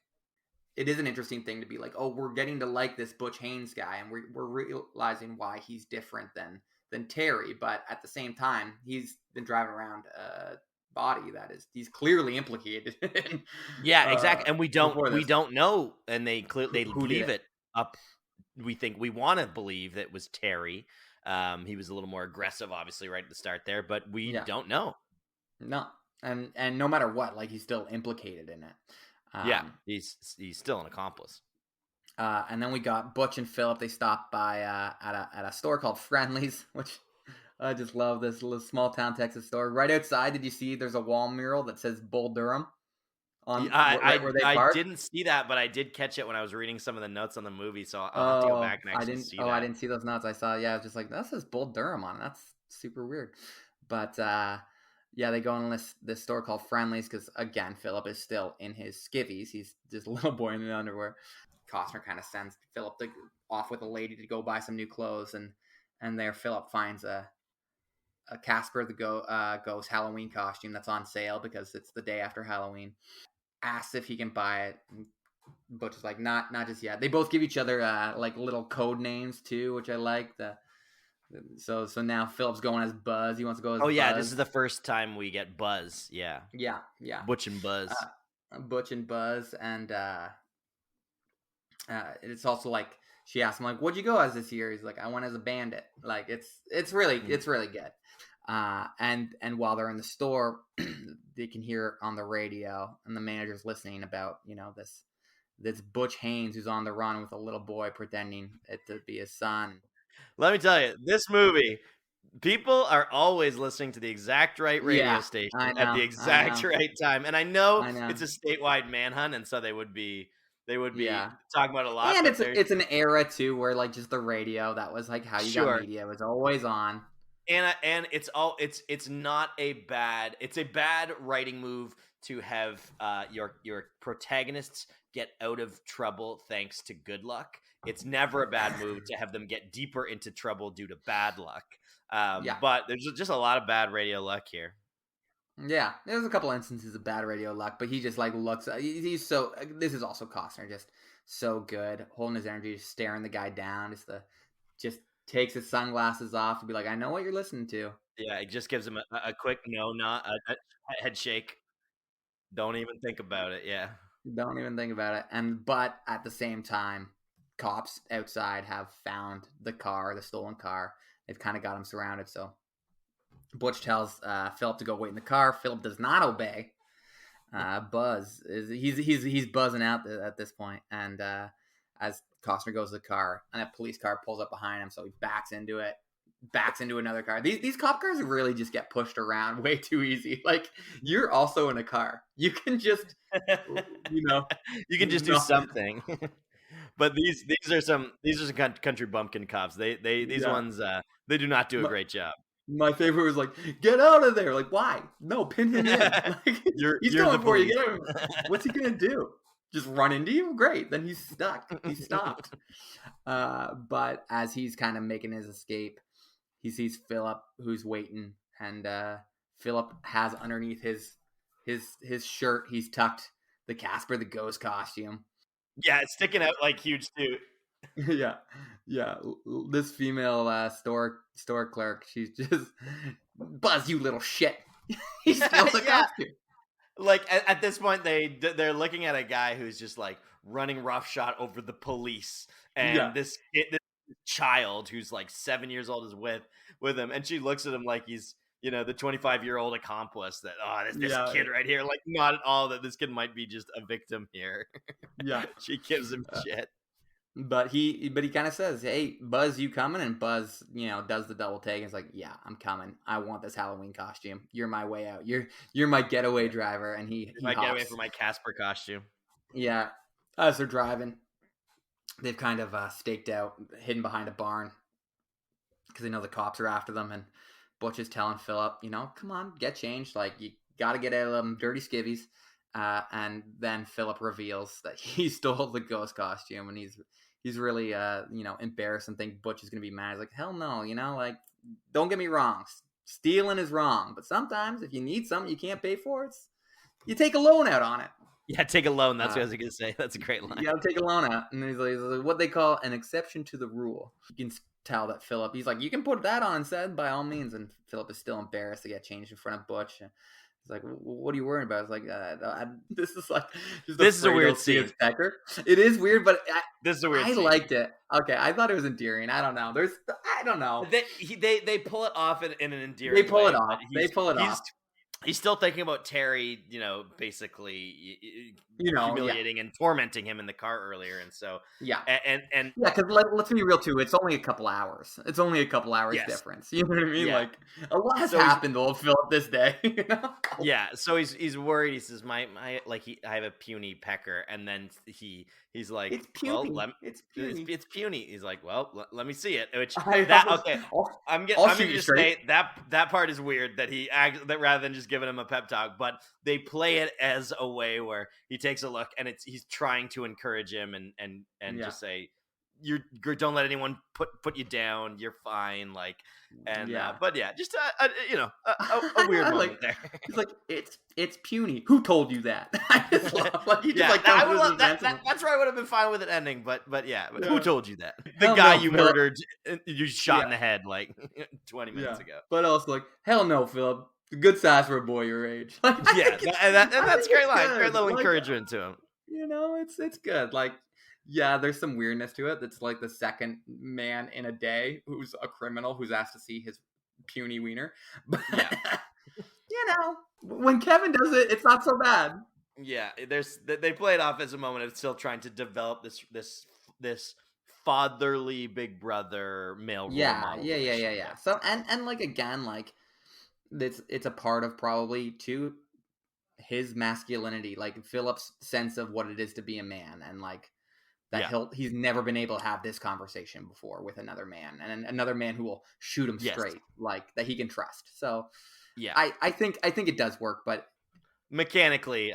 It is an interesting thing to be like, oh, we're getting to like this Butch Haynes guy, and we're realizing why he's different than Terry. But at the same time, he's been driving around a body that he's clearly implicated in. Yeah, exactly. And we don't know, and they leave it up we want to believe that was Terry. He was a little more aggressive, obviously, right at the start there, but we don't know. No, and no matter what, like he's still implicated in it. He's still an accomplice. And then we got Butch and Philip. They stopped by at a store called Friendly's, which I just love, this little small town Texas store. Right outside, did you see there's a wall mural that says Bull Durham? I didn't see that, but I did catch it when I was reading some of the notes on the movie, so I'll have to go back and actually see that. I didn't see those notes. I saw, I was just like, that says Bull Durham on it. That's super weird. But they go in this store called Friendly's because, again, Philip is still in his skivvies. He's just a little boy in the underwear. Costner kind of sends Philip off with a lady to go buy some new clothes, and there Philip finds a Casper the Ghost Halloween costume that's on sale because it's the day after Halloween. Asks if he can buy it. Butch is like, not just yet. They both give each other like little code names too, which I like. So now Philip's going as Buzz. He wants to go as Buzz. This is the first time we get Buzz. Yeah. Butch and Buzz. Butch and Buzz, and it's also like she asked him like, "What'd you go as this year?" He's like, "I went as a bandit." Like it's really good. And while they're in the store, they can hear on the radio, and the manager's listening about, this Butch Haynes who's on the run with a little boy pretending it to be his son. Let me tell you, this movie, people are always listening to the exact right radio station at the exact right time. And I know it's a statewide manhunt, and so they would be talking about it a lot. And it's an era too where like just the radio, that was like how you got media, was always on. And it's a bad writing move to have your protagonists get out of trouble thanks to good luck. It's never a bad move to have them get deeper into trouble due to bad luck. But there's just a lot of bad radio luck here. Yeah, there's a couple instances of bad radio luck, but he just like looks. He's so. This is also Costner, just so good, holding his energy, just staring the guy down, just takes his sunglasses off and be like, "I know what you're listening to." Yeah, it just gives him a quick a head shake. Don't even think about it. Yeah, don't even think about it. But at the same time, cops outside have found the stolen car. They've kind of got him surrounded. So Butch tells Philip to go wait in the car. Philip does not obey. Buzz he's buzzing out at this point, and as Costner goes to the car, and a police car pulls up behind him, so he backs into another car. These cop cars really just get pushed around way too easy. Like, you're also in a car. You can just, you can just do something. But these are some country bumpkin cops. These ones they do not do a great job. My favorite was like, "Get out of there!" Like, why? No, pin him in. Like, he's going for you. Get him. What's he gonna do? Just run into you? Great. Then he's stuck. He's stopped. But as he's kind of making his escape, he sees Philip, who's waiting, and Philip has underneath his shirt, he's tucked the Casper the Ghost costume. Yeah, it's sticking out like huge too. Yeah. This female store clerk, she's just, "Buzz, you little shit." He steals the costume. Like at this point, they're looking at a guy who's just like running roughshod over the police, and this child who's like 7 years old is with him, and she looks at him like he's the 25-year-old accomplice. That this kid right here, like, not at all that this kid might be just a victim here. Yeah, she gives him shit. But he kind of says, "Hey, Buzz, you coming?" And Buzz, does the double take. And it's like, "Yeah, I'm coming. I want this Halloween costume. You're my way out. You're my getaway driver." And he getaway for my Casper costume. Yeah. As they're driving, they've kind of staked out, hidden behind a barn, because they know the cops are after them. And Butch is telling Philip, "Come on, get changed. Like, you got to get out of them dirty skivvies." And then Philip reveals that he stole the ghost costume, and he's really embarrassed and think Butch is gonna be mad. He's like, "Hell no, like, don't get me wrong, stealing is wrong, but sometimes if you need something you can't pay for, you take a loan out on it." Yeah, take a loan. That's what I was gonna say. That's a great line. You gotta take a loan out, and he's like, what they call an exception to the rule. You can tell that Philip, he's like, "You can put that on instead, by all means." And Philip is still embarrassed to get changed in front of Butch. He's like, what are you worrying about? It's like, this is like, this is a weird scene. It is weird, but this is a weird I scene. liked it. Okay, I thought it was endearing. I don't know. I don't know. They pull it off in an endearing way. They pull it off. He's still thinking about Terry, basically, humiliating and tormenting him in the car earlier, and so and because let's be real too. It's only a couple hours. It's only a couple hours difference. You know what I mean? Yeah. Like a lot has happened to old Philip this day. Yeah. So he's worried. He says, I have a puny pecker, and then he's like, it's puny. Well, it's puny. He's like, well, let me see it. Which I'm gonna just say that part is weird that rather than just giving him a pep talk, but they play it as a way where he takes a look and he's trying to encourage him and just say, you don't let anyone put you down. You're fine. Just a weird moment there. He's like, it's puny. Who told you that? I just love, that's where I would have been fine with it ending, but who told you that? The guy you murdered, you shot in the head 20 minutes ago. But also like, hell no, Philip. Good size for a boy your age. And that's a great line. Great little encouragement to him. It's good. There's some weirdness to it. That's like the second man in a day who's a criminal who's asked to see his puny wiener. But, when Kevin does it, it's not so bad. Yeah, they play it off as a moment of still trying to develop this fatherly big brother male role model. Yeah. So and again, it's a part of probably too his masculinity, like Philip's sense of what it is to be a man, and he's never been able to have this conversation before with another man, and another man who will shoot him straight, that he can trust. So I think it does work, but mechanically,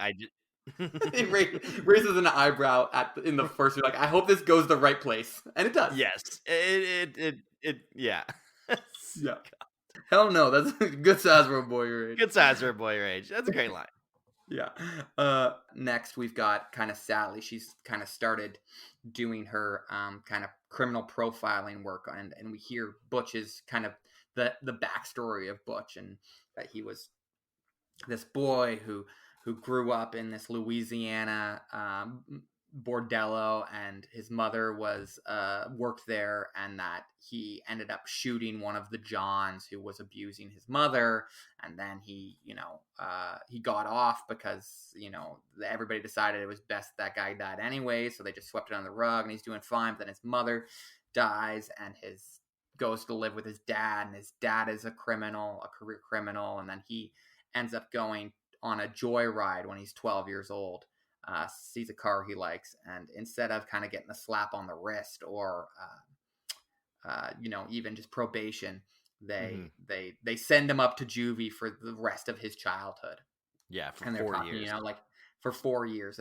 it raises an eyebrow in the first. You're like, I hope this goes the right place, and it does. Yes, it yeah. Hell no, that's a good size for a boy your age. Good size for a boy your age. That's a great line. Yeah. Next, we've got kind of Sally. She's kind of started doing her kind of criminal profiling work, and we hear Butch's kind of the backstory of Butch, and that he was this boy who grew up in this Louisiana bordello, and his mother was worked there, and that he ended up shooting one of the Johns who was abusing his mother, and then he got off because everybody decided it was best that guy died anyway, so they just swept it on the rug, and he's doing fine. But then his mother dies, and goes to live with his dad, and his dad is a career criminal, and then he ends up going on a joyride when he's 12 years old. Sees a car he likes, and instead of kind of getting a slap on the wrist or even just probation, they send him up to juvie for the rest of his childhood. Yeah, for 4 years. For 4 years.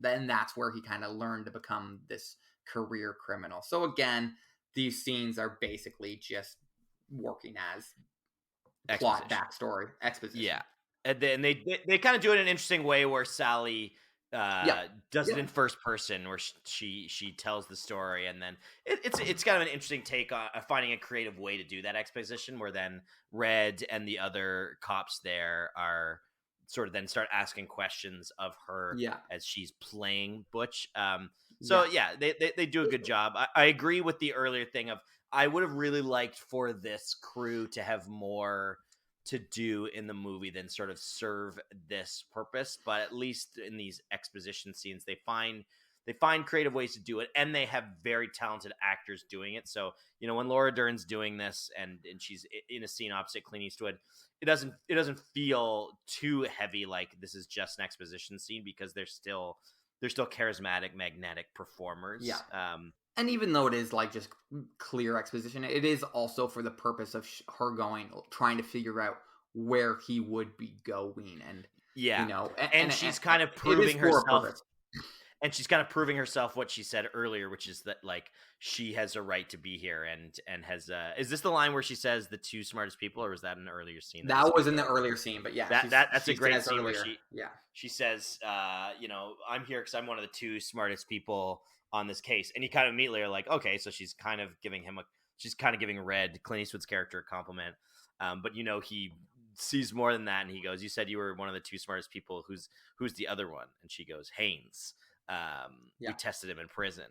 Then that's where he kind of learned to become this career criminal. So again, these scenes are basically just working as plot backstory exposition. Yeah, and then they kind of do it in an interesting way where Sally does it in first person, where she tells the story, and then it's kind of an interesting take on finding a creative way to do that exposition, where then Red and the other cops there are sort of then start asking questions of her as she's playing Butch. They do a good job. I agree with the earlier thing of I would have really liked for this crew to have more to do in the movie than sort of serve this purpose, but at least in these exposition scenes they find creative ways to do it, and they have very talented actors doing it. So when Laura Dern's doing this and she's in a scene opposite Clint Eastwood, it doesn't feel too heavy like this is just an exposition scene, because they're still charismatic, magnetic performers. And even though it is just clear exposition, it is also for the purpose of her trying to figure out where he would be going. And, and she's kind of proving herself. And she's kind of proving herself what she said earlier, which is that she has a right to be here and has is this the line where she says the two smartest people, or was that an earlier scene? That was in the earlier scene, but that's a great scene earlier. Where she says, I'm here because I'm one of the two smartest people on this case, and you kind of immediately are like, okay, so she's kind of giving Red, Clint Eastwood's character, a compliment, but he sees more than that, and he goes, "You said you were one of the two smartest people. Who's the other one?" And she goes, "Haynes. We tested him in prison."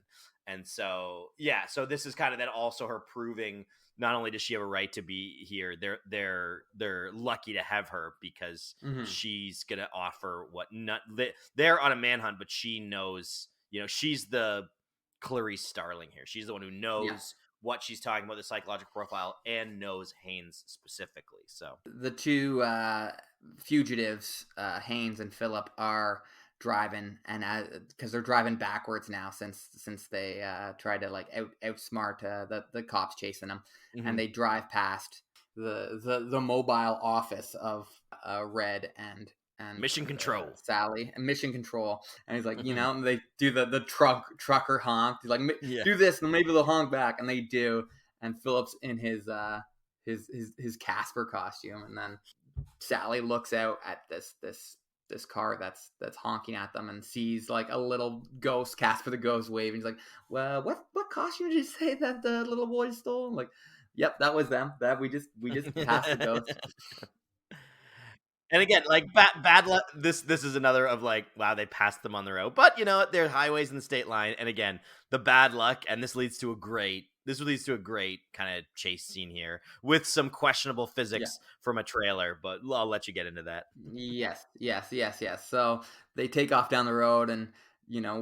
And so so this is kind of then also her proving not only does she have a right to be here, they're lucky to have her because she's gonna offer they're on a manhunt, but she knows, she's the Clarice Starling here. She's the one who knows what she's talking about, the psychological profile, and knows Haynes specifically. So the two fugitives, Haynes and Philip, are driving, and because they're driving backwards now since they tried to like outsmart the cops chasing them, and they drive past the mobile office of Red and Mission Control, Sally, and Mission Control, and he's like, they do the trucker honk. He's like, do this, and maybe they'll honk back, and they do. And Philip's in his Casper costume, and then Sally looks out at this car that's honking at them and sees like a little ghost, Casper the ghost, waving. He's like, well, what costume did you say that the little boy stole? I'm like, yep, that was them. That we just passed the ghost. And again, like bad luck. This is another of like, wow, they passed them on the road, but they're highways in the state line. And again, the bad luck, and this leads to a great kind of chase scene here with some questionable physics from a trailer. But I'll let you get into that. Yes. So they take off down the road, and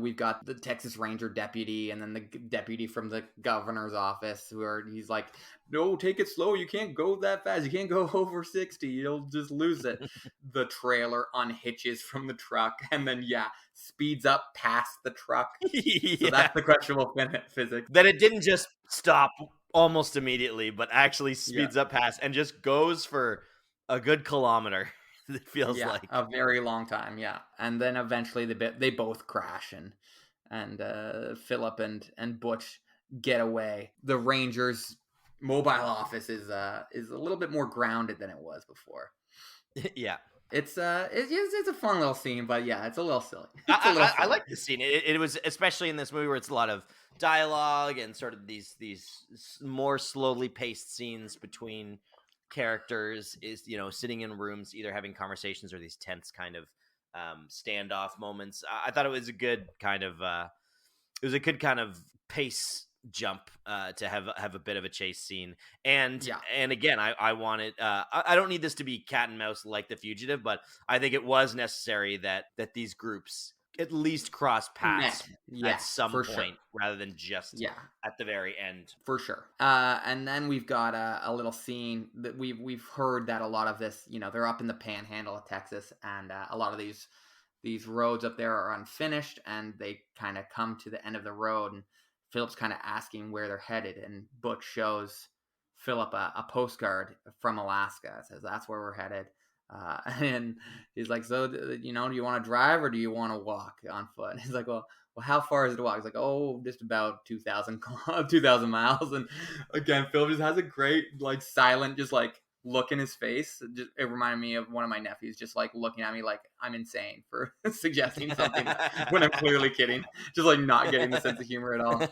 we've got the Texas Ranger deputy, and then the deputy from the governor's office, he's like, no, take it slow. You can't go that fast. You can't go over 60. You'll just lose it. The trailer unhitches from the truck and then, speeds up past the truck. So that's the questionable physics. That it didn't just stop almost immediately, but actually speeds up past and just goes for a good kilometer. It feels like a very long time. And then eventually they both crash, and Philip and Butch get away. The Rangers mobile office is a little bit more grounded than it was before. It's a fun little scene, but it's a little silly. I like the scene. It was, especially in this movie where it's a lot of dialogue and sort of these more slowly paced scenes between characters, is sitting in rooms either having conversations or these tense kind of standoff moments. I thought it was a good kind of pace jump to have a bit of a chase scene, and again, I wanted I don't need this to be cat and mouse like The Fugitive, but I think it was necessary that these groups at least cross paths at some point, rather than just at the very end, for sure. And then we've got a little scene that we've heard that a lot of this, they're up in the panhandle of Texas, and a lot of these roads up there are unfinished, and they kind of come to the end of the road, and Philip's kind of asking where they're headed, and Butch shows Philip a postcard from Alaska. It says, that's where we're headed. And he's like, so, do you want to drive or do you want to walk on foot? And he's like, well, how far is it to walk? He's like, oh, just about 2,000 miles. And again, Philip just has a great, like, silent, just like look in his face. It reminded me of one of my nephews just like looking at me like I'm insane for suggesting something when I'm clearly kidding, just like not getting the sense of humor at all.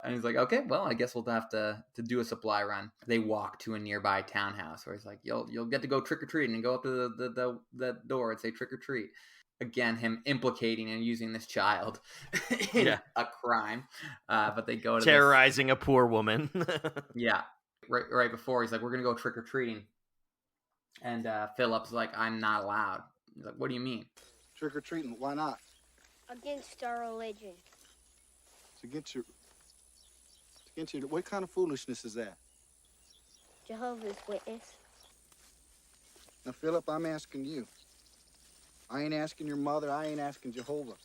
And he's like, okay, well, I guess we'll have to do a supply run. They walk to a nearby townhouse where he's like, you'll get to go trick-or-treating, and go up to the door and say trick or treat. Again, him implicating and using this child in a crime, but they go to terrorizing a poor woman. Right before, he's like, we're gonna go trick-or-treating, and Philip's like, I'm not allowed. He's like, what do you mean? Trick-or-treating, why not? Against our religion. It's against your, what kind of foolishness is that? Jehovah's Witness. Now, Philip, I'm asking you. I ain't asking your mother, I ain't asking Jehovah.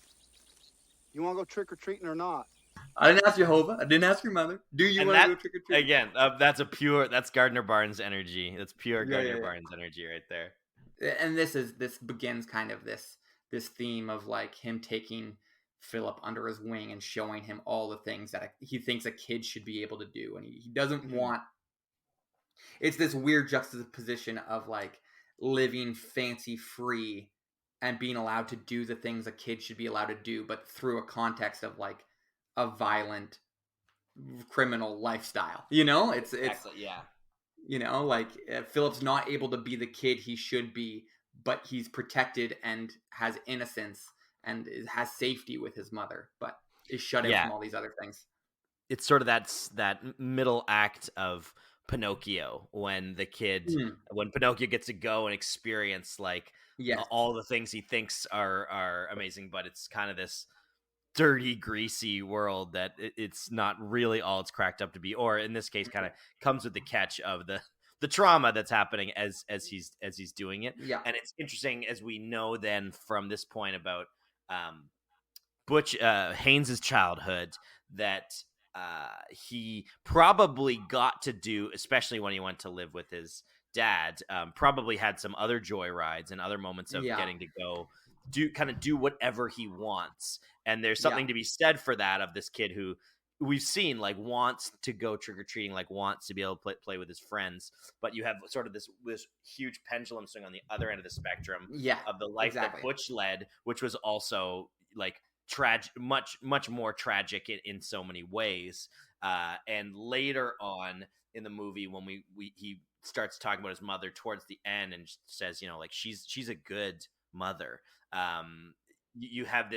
You want to go trick-or-treating or not? I didn't ask Jehovah. I didn't ask your mother. Do you want to go trick-or-treating? Again, that's Gardner Barnes energy. That's pure Gardner Barnes energy right there. And this begins kind of this theme of like him taking Philip under his wing and showing him all the things that he thinks a kid should be able to do, and he doesn't want. It's this weird juxtaposition of like living fancy free and being allowed to do the things a kid should be allowed to do, but through a context of like a violent criminal lifestyle. It's exactly, You know, like Philip's not able to be the kid he should be, but he's protected and has innocence and has safety with his mother, but is shut out from all these other things. It's sort of that middle act of Pinocchio when when Pinocchio gets to go and experience like all the things he thinks are amazing, but it's kind of this dirty, greasy world that it's not really all it's cracked up to be, or in this case, kind of comes with the catch of the trauma that's happening as he's doing it. Yeah, and it's interesting as we know then from this point about Butch Haynes' childhood that he probably got to do, especially when he went to live with his dad, probably had some other joy rides and other moments of getting to go do whatever he wants. And there's something to be said for that, of this kid who we've seen like wants to go trick-or-treating, like wants to be able to play with his friends, but you have sort of this huge pendulum swing on the other end of the spectrum of the life that Butch led, which was also like tragic, much more tragic in so many ways. And later on in the movie, when he starts talking about his mother towards the end and says, you know, like she's a good mother. You have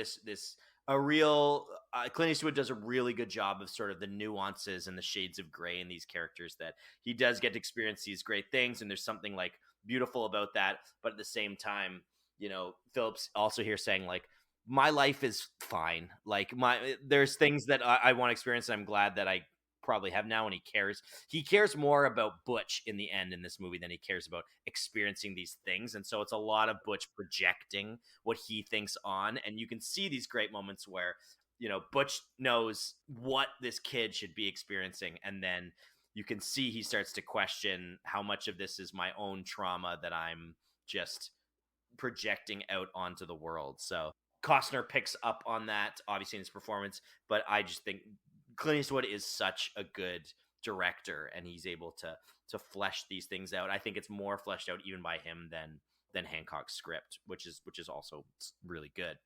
a real Clint Eastwood does a really good job of sort of the nuances and the shades of gray in these characters, that he does get to experience these great things, and there's something like beautiful about that. But at the same time, you know, Philip's also here saying like, my life is fine. Like there's things that I want to experience, and I'm glad that I probably have now. And he cares more about Butch in the end in this movie than he cares about experiencing these things. And so it's a lot of Butch projecting what he thinks on, and you can see these great moments where, you know, Butch knows what this kid should be experiencing, and then you can see he starts to question how much of this is my own trauma that I'm just projecting out onto the world. So Costner picks up on that, obviously, in his performance, but I just think Clint Eastwood is such a good director, and he's able to flesh these things out. I think it's more fleshed out even by him than Hancock's script, which is also really good.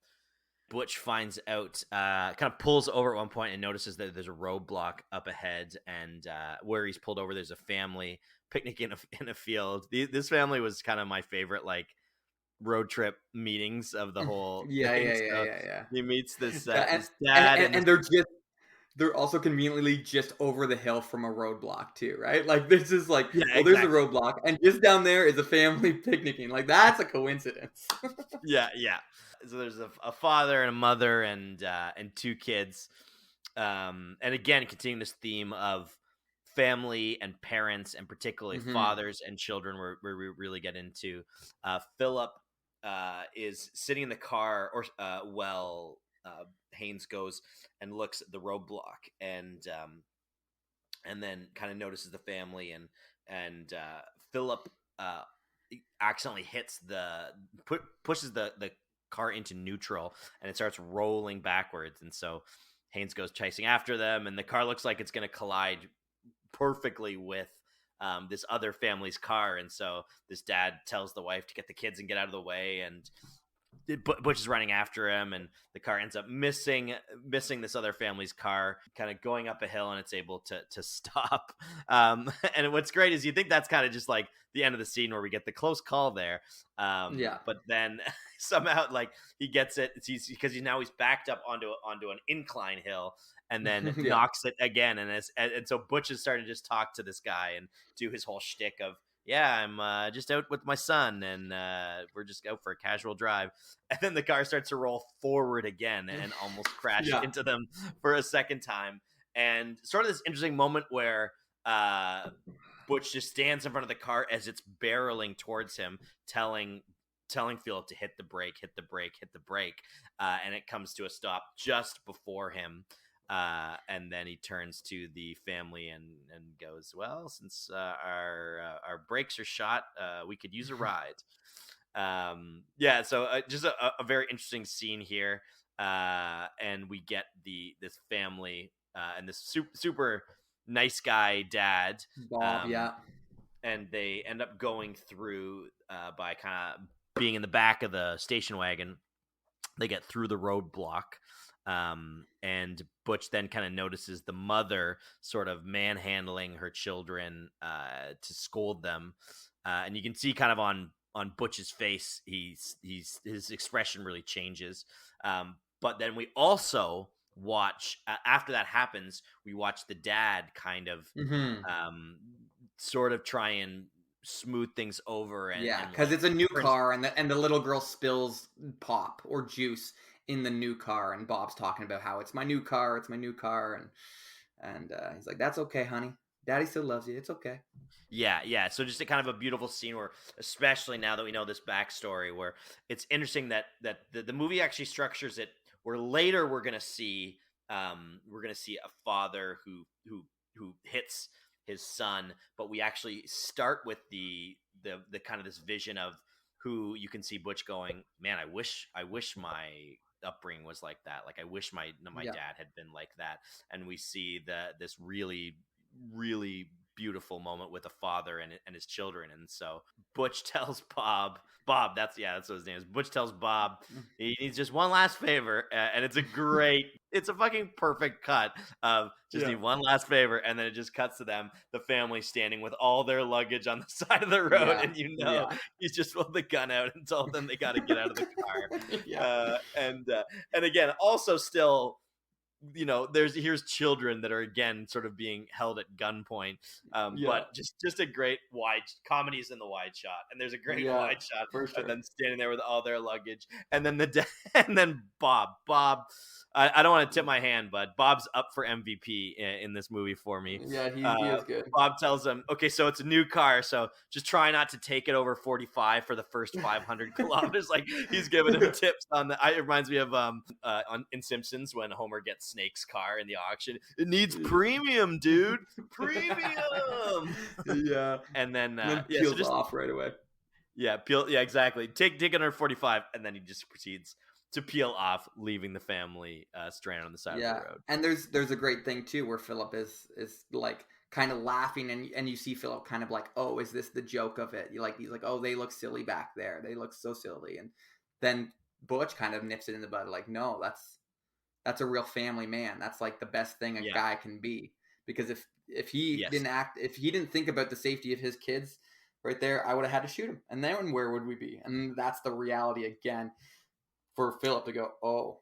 Butch finds out, kind of pulls over at one point and notices that there's a roadblock up ahead, and where he's pulled over, there's a family picnicking in a field. This family was kind of my favorite, like, road trip meetings of the whole thing. Yeah. He meets this and dad, and they're also conveniently just over the hill from a roadblock too, right? Like this is like, there's a roadblock, and just down there is a family picnicking. Like that's a coincidence. yeah. So there's a father and a mother and two kids, and again continuing this theme of family and parents, and particularly fathers and children, where we really get into. Philip is sitting in the car, or Haynes goes and looks at the roadblock, and then kind of notices the family, and Philip accidentally pushes the car into neutral, and it starts rolling backwards, and so Haynes goes chasing after them, and the car looks like it's going to collide perfectly with this other family's car, and so this dad tells the wife to get the kids and get out of the way, and Butch is running after him, and the car ends up missing this other family's car, kind of going up a hill, and it's able to stop. And what's great is you think that's kind of just like the end of the scene where we get the close call there. But then somehow, like, he gets it because he's backed up onto an incline hill, and then knocks it again. And so Butch is starting to just talk to this guy and do his whole shtick of, I'm just out with my son, and we're just out for a casual drive. And then the car starts to roll forward again and almost crash into them for a second time. And sort of this interesting moment where Butch just stands in front of the car as it's barreling towards him, telling Philip to hit the brake. And it comes to a stop just before him. And then he turns to the family and goes, well, since our brakes are shot, we could use a ride. So just a very interesting scene here. And we get this family and this super nice guy dad, Bob, and they end up going through by kind of being in the back of the station wagon. They get through the roadblock. And Butch then kind of notices the mother sort of manhandling her children to scold them, and you can see kind of on Butch's face, his expression really changes. But then we also watch after that happens, we watch the dad kind of sort of try and smooth things over, and because it's a new car, and the little girl spills pop or juice in the new car, and Bob's talking about how it's my new car, and he's like, that's okay, honey, daddy still loves you, it's okay. Yeah. So just a kind of a beautiful scene where, especially now that we know this backstory, where it's interesting that the movie actually structures it where later we're gonna see a father who hits his son, but we actually start with the kind of this vision of who you can see Butch going, man, I wish my upbringing was like that. Like I wish my dad had been like that. And we see this really, really beautiful moment with a father and his children. And so Butch tells Bob, that's what his name is. Butch tells Bob he needs just one last favor, and it's a fucking perfect cut of just need one last favor, and then it just cuts to them, the family standing with all their luggage on the side of the road, and he's just pulled the gun out and told them they got to get out of the car. And again, also still, here's children that are again sort of being held at gunpoint, but just a great wide comedies in the wide shot, and there's a great wide shot for sure. And then standing there with all their luggage, and then and then Bob. I don't want to tip my hand, but Bob's up for MVP in this movie for me. Yeah, he is good. Bob tells him, okay, so it's a new car, so just try not to take it over 45 for the first 500 kilometers. Like he's giving him tips on the. It reminds me of in Simpsons when Homer gets Snake's car in the auction. It needs premium, dude. Premium. And then peels off right away. Yeah, exactly. Take it under 45, and then he just proceeds to peel off, leaving the family stranded on the side of the road. And there's a great thing too where Philip is like kind of laughing, and you see Philip kind of like, oh, is this the joke of it? He's like, oh, they look silly back there. They look so silly. And then Butch kind of nips it in the bud, like, no, that's a real family man. That's like the best thing a guy can be. Because if he didn't think about the safety of his kids right there, I would have had to shoot him. And then where would we be? And that's the reality again. For Philip to go, oh,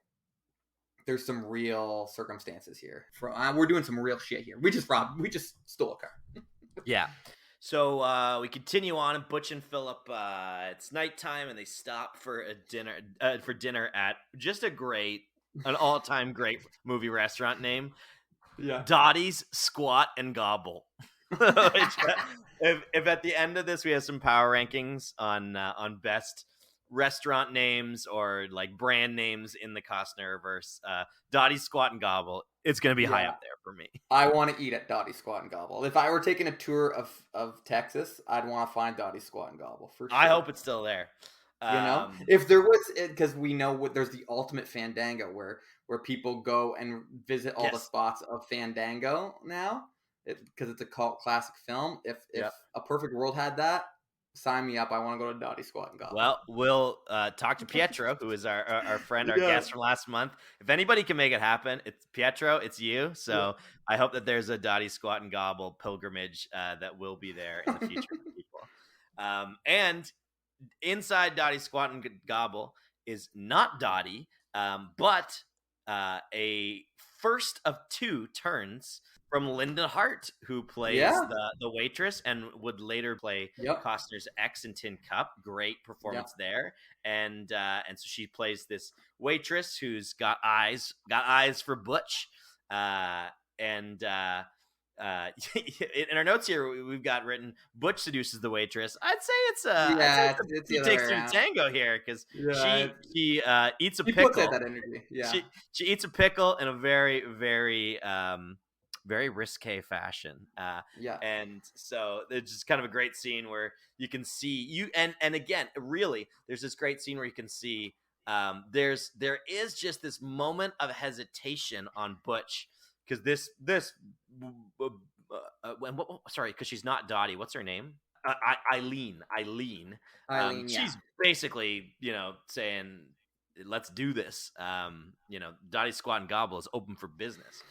there's some real circumstances here. We're doing some real shit here. We just stole a car. Yeah. So we continue on, and Butch and Philip, it's nighttime, and they stop for dinner at just an all-time great movie restaurant name. Yeah. Dottie's Squat and Gobble. if at the end of this we have some power rankings on best restaurant names or like brand names in the Costner-verse, Dottie's Squat and Gobble, it's going to be high up there for me. I want to eat at Dottie's Squat and Gobble. If I were taking a tour of Texas, I'd want to find Dottie's Squat and Gobble for sure. I hope it's still there. If there was, because we know there's the ultimate Fandango where people go and visit all the spots of Fandango now, because it's a cult classic film. If A Perfect World had that, sign me up. I want to go to Dottie's Squat and Gobble. Well, we'll talk to Pietro, who is our friend, our guest from last month. If anybody can make it happen, it's Pietro, it's you. So I hope that there's a Dottie's Squat and Gobble pilgrimage that will be there in the future for people. And inside Dottie's Squat and Gobble is not Dottie, but a first of two turns from Linda Hart, who plays the waitress and would later play Costner's ex in Tin Cup. Great performance there, and so she plays this waitress who's got eyes for Butch, and in our notes here we've got written Butch seduces the waitress. I'd say it's he takes two to tango here, because she eats a pickle. Puts that energy. Yeah, she eats a pickle in a very, very very risque fashion. And so it's just kind of a great scene where you can see and again, really, there's this great scene where you can see there is just this moment of hesitation on Butch, because because she's not Dottie. What's her name? Eileen. She's basically, saying, let's do this. Dottie Squat and Gobble is open for business.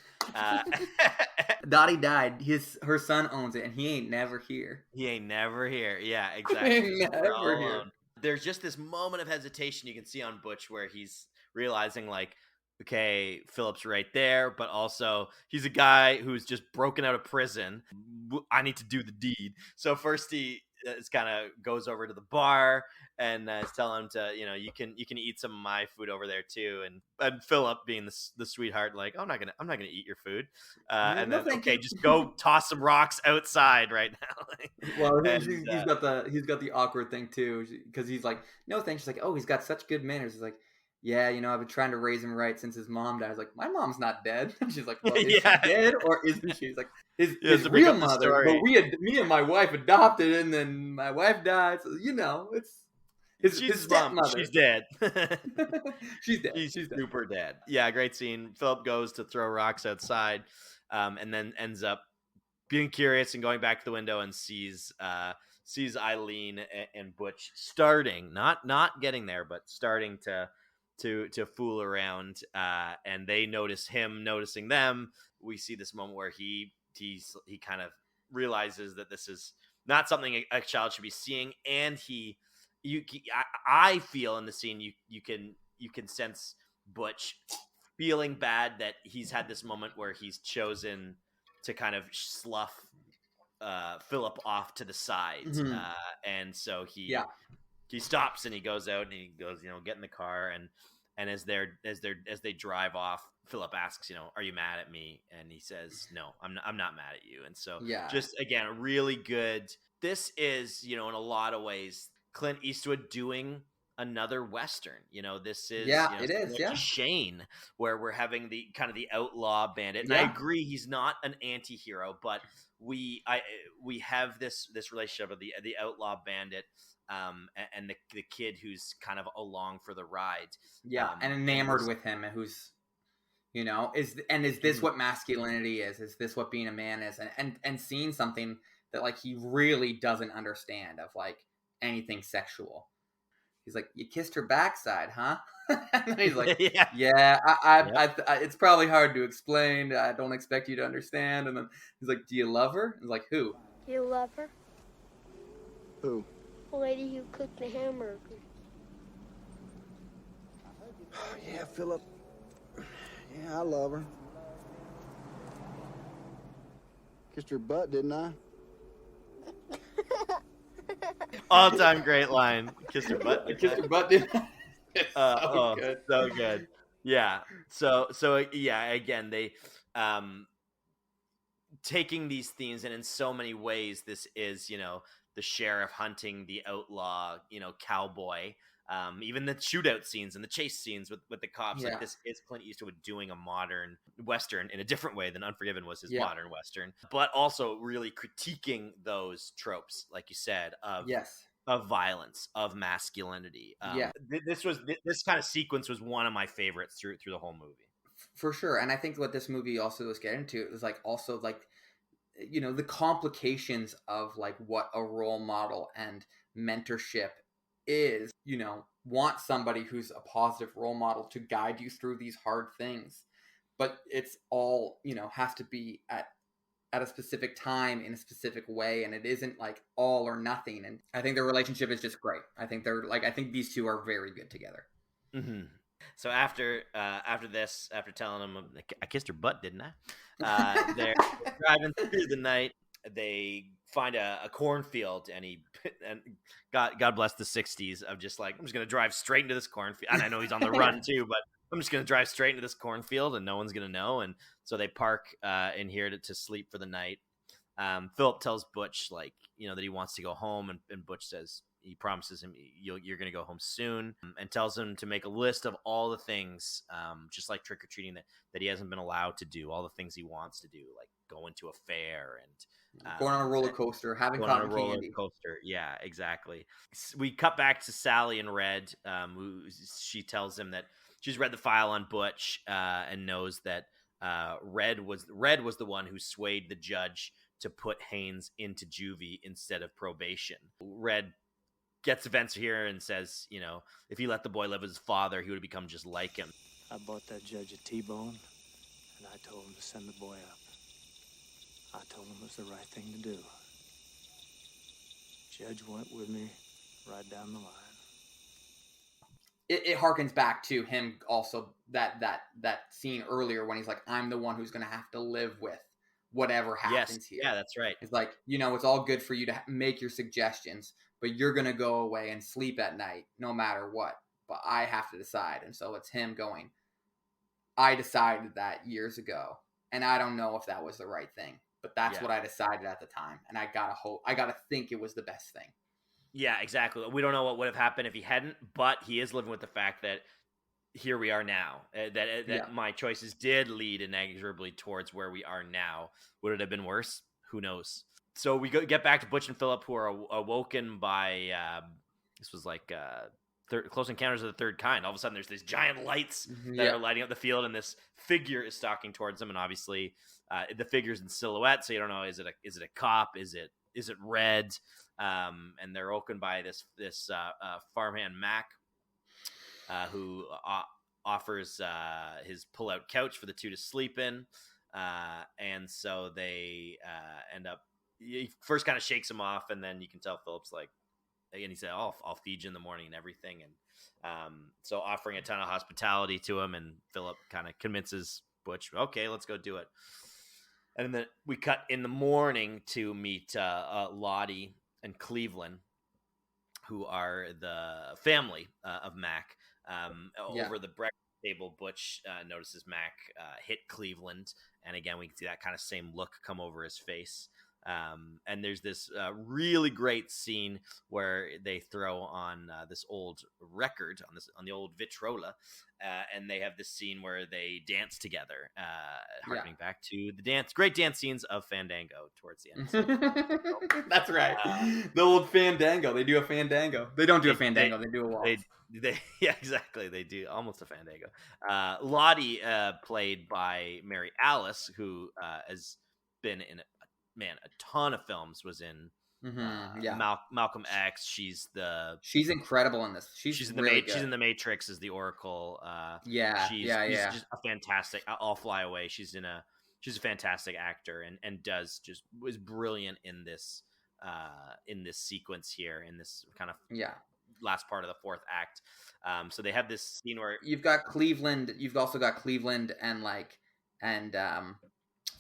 Dottie died. Her son owns it, and he ain't never here. He ain't never here. Yeah, exactly. Never here. There's just this moment of hesitation you can see on Butch where he's realizing, like, okay, Philip's right there, but also he's a guy who's just broken out of prison. I need to do the deed. So first he kind of goes over to the bar and is telling him to, you can eat some of my food over there too. And Philip, being the sweetheart, like, I'm not gonna eat your food. And then, okay, just go toss some rocks outside right now. Well, he's got the awkward thing too, because he's like, no thanks. She's like, oh, he's got such good manners. He's like, yeah, I've been trying to raise him right since his mom died. I was like, my mom's not dead. She's like, well, is she dead or isn't she? He's like, his real mother, but me and my wife adopted, and then my wife died. So, it's his stepmother. She's dead. She's dead. She's super dead. Yeah, great scene. Philip goes to throw rocks outside, and then ends up being curious and going back to the window and sees Eileen and Butch starting, not getting there, but starting to fool around, and they notice him noticing them. We see this moment where he kind of realizes that this is not something a child should be seeing, and I feel in the scene you can sense Butch feeling bad that he's had this moment where he's chosen to kind of slough Philip off to the side, and so he stops and he goes out and he goes, get in the car, and as they drive off, Philip asks, are you mad at me? And he says, no, I'm not mad at you. And so just again, really good. This is, in a lot of ways, Clint Eastwood doing another Western. This is it is like Shane, where we're having the kind of the outlaw bandit. And I agree, he's not an anti-hero, but we have this relationship of the outlaw bandit and the kid who's kind of along for the ride. And enamored with him, and who's is this what masculinity is? Is this what being a man is? And seeing something that, like, he really doesn't understand of, like, anything sexual. He's like, you kissed her backside, huh? And he's like, I it's probably hard to explain. I don't expect you to understand. And then he's like, do you love her? And he's like, who? Do you love her? Who? The lady who cooked the hamburgers. Yeah, Philip. Yeah, I love her. Kissed her butt, didn't I? All-time great line. Kissed her butt. Kissed her butt, didn't I? Good. So good. Yeah. So again, they taking these themes, and in so many ways, this is, the sheriff hunting the outlaw, cowboy. Even the shootout scenes and the chase scenes with the cops, like, this is Clint Eastwood doing a modern Western in a different way than Unforgiven was his modern Western, but also really critiquing those tropes, like you said, of violence, of masculinity. This kind of sequence was one of my favorites through the whole movie. For sure. And I think what this movie also was getting to is, like, also, like, the complications of, like, what a role model and mentorship is. Want somebody who's a positive role model to guide you through these hard things, but it's all, has to be at a specific time in a specific way, and it isn't, like, all or nothing. And I think their relationship is just great. I think these two are very good together. Mm-hmm. So after this, after telling him, I kissed her butt, didn't I? They're driving through the night. They find a cornfield, and God bless the 60s of just like, I'm just going to drive straight into this cornfield. And I know he's on the run too, but I'm just going to drive straight into this cornfield and no one's going to know. And so they park in here to sleep for the night. Philip tells Butch, like, that he wants to go home. And Butch says, he promises him, you're going to go home soon, and tells him to make a list of all the things, just like trick-or-treating, that he hasn't been allowed to do, all the things he wants to do, like going to a fair and going on a roller coaster, having cotton candy. Coaster. Yeah, exactly. We cut back to Sally and Red. She tells him that she's read the file on Butch and knows that Red was the one who swayed the judge to put Haynes into juvie instead of probation. Red gets events here and says, if he let the boy live with his father, he would have become just like him. I bought that judge a T-bone, and I told him to send the boy up. I told him it was the right thing to do. Judge went with me right down the line. It harkens back to him also, that scene earlier when he's like, I'm the one who's going to have to live with whatever happens here. Yeah, that's right. It's like, it's all good for you to make your suggestions, but you're going to go away and sleep at night no matter what. But I have to decide. And so it's him going, I decided that years ago, and I don't know if that was the right thing, but that's what I decided at the time. And I gotta think it was the best thing. Yeah, exactly. We don't know what would have happened if he hadn't, but he is living with the fact that here we are now. That my choices did lead inexorably towards where we are now. Would it have been worse? Who knows? So we get back to Butch and Philip, who are awoken by this was like Close Encounters of the Third Kind. All of a sudden, there's these giant lights that are lighting up the field, and this figure is stalking towards them. And obviously, the figure's in silhouette, so you don't know, is it a cop? Is it red? And they're woken by this farmhand Mac, who offers his pull-out couch for the two to sleep in, and so they end up. He first kind of shakes him off, and then you can tell Philip's like, and he said, I'll feed you in the morning and everything, and so offering a ton of hospitality to him, and Philip kind of convinces Butch, okay, let's go do it. And then we cut in the morning to meet Lottie and Cleveland, who are the family of Mac. Over the breakfast table, Butch notices Mac hit Cleveland, and again we can see that kind of same look come over his face. And there's this really great scene where they throw on this old record on the old Vitrola, and they have this scene where they dance together, harkening back to the great dance scenes of Fandango towards the end. That's right. The old Fandango. They do a Fandango. They don't do a Fandango. They do a waltz. Yeah, exactly. They do almost a Fandango. Lottie, played by Mary Alice, who has been in a ton of films, was in Malcolm X. She's incredible in this. She's in really she's in the Matrix as the Oracle. She's just a fantastic. I'll Fly Away. She's a fantastic actor, and was brilliant in this sequence here, in this kind of last part of the fourth act. So they have this scene where you've got Cleveland. You've also got Cleveland and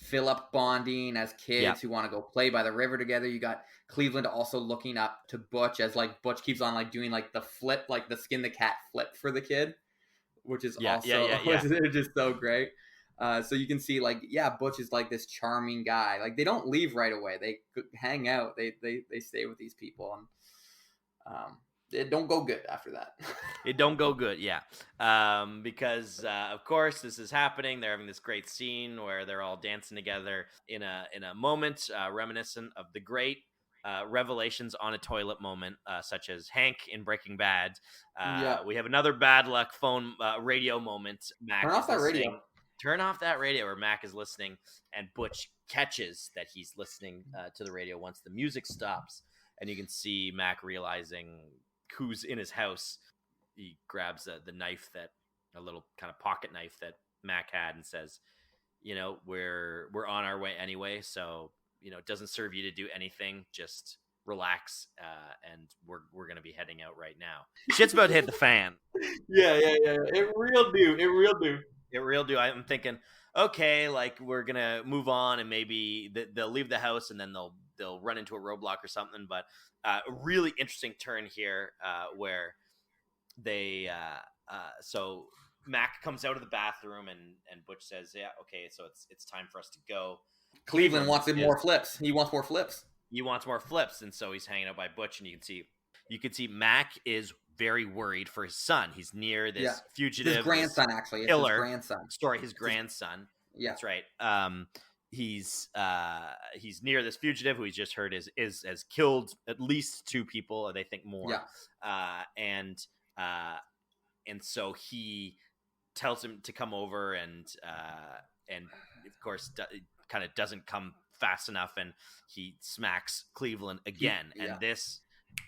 Philip bonding as kids who want to go play by the river together. You got Cleveland also looking up to Butch as Butch keeps on doing the flip, the skin the cat flip for the kid, which is just so great. So you can see Butch is this charming guy. They don't leave right away. They hang out. They stay with these people, and it don't go good after that. It don't go good, because of course this is happening. They're having this great scene where they're all dancing together in a moment reminiscent of the great revelations on a toilet moment, such as Hank in Breaking Bad. We have another bad luck phone radio moment. Mac Turn off that radio. Turn off that radio, where Mac is listening, and Butch catches that he's listening to the radio once the music stops, and you can see Mac realizing who's in his house. He grabs the knife, a little kind of pocket knife that Mac had, and says, we're on our way anyway, so it doesn't serve you to do anything, just relax, and we're gonna be heading out right now. Shit's about to hit the fan. Yeah, it real do. I'm thinking, okay, we're gonna move on, and maybe they'll leave the house, and then they'll run into a roadblock or something. But a really interesting turn here, where they so Mac comes out of the bathroom, and Butch says, yeah, okay, so it's time for us to go. Cleveland wants more flips. He wants more flips. And so he's hanging out by Butch, and you can see Mac is very worried for his son. He's near this fugitive, his grandson, actually. Killer. His grandson. His grandson. Yeah, that's right. He's near this fugitive who he's just heard has killed at least 2 people, or they think more. Yeah. And so he tells him to come over, and of course kind of doesn't come fast enough, and he smacks Cleveland again. And this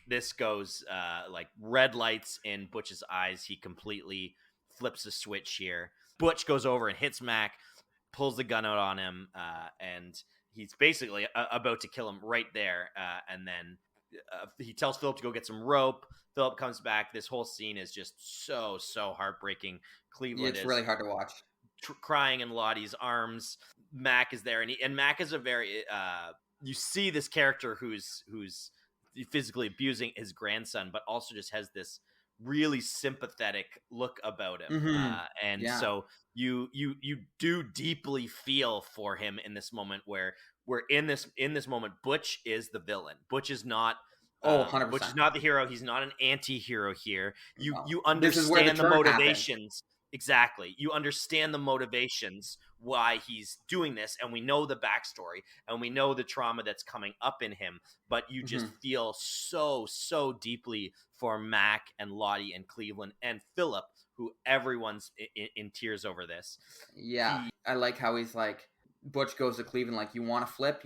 this goes like red lights in Butch's eyes. He completely flips a switch here. Butch goes over and hits Mac, pulls the gun out on him, and he's basically about to kill him right there. And then he tells Philip to go get some rope. Philip comes back. This whole scene is just so heartbreaking. Cleveland it's really hard to watch. Crying in Lottie's arms. Mac is there, and Mac is a very you see this character who's physically abusing his grandson, but also just has this really sympathetic look about him. And so you do deeply feel for him in this moment where in this moment Butch is the villain. Butch is not 100%. Butch is not the hero. He's not an anti-hero here. You understand the motivations. Happened. Exactly. You understand the motivations why he's doing this, and we know the backstory, and we know the trauma that's coming up in him, but you just feel so deeply for Mac and Lottie and Cleveland and Philip, who everyone's in tears over this. Yeah, I like how he's like, Butch goes to Cleveland like, you want to flip?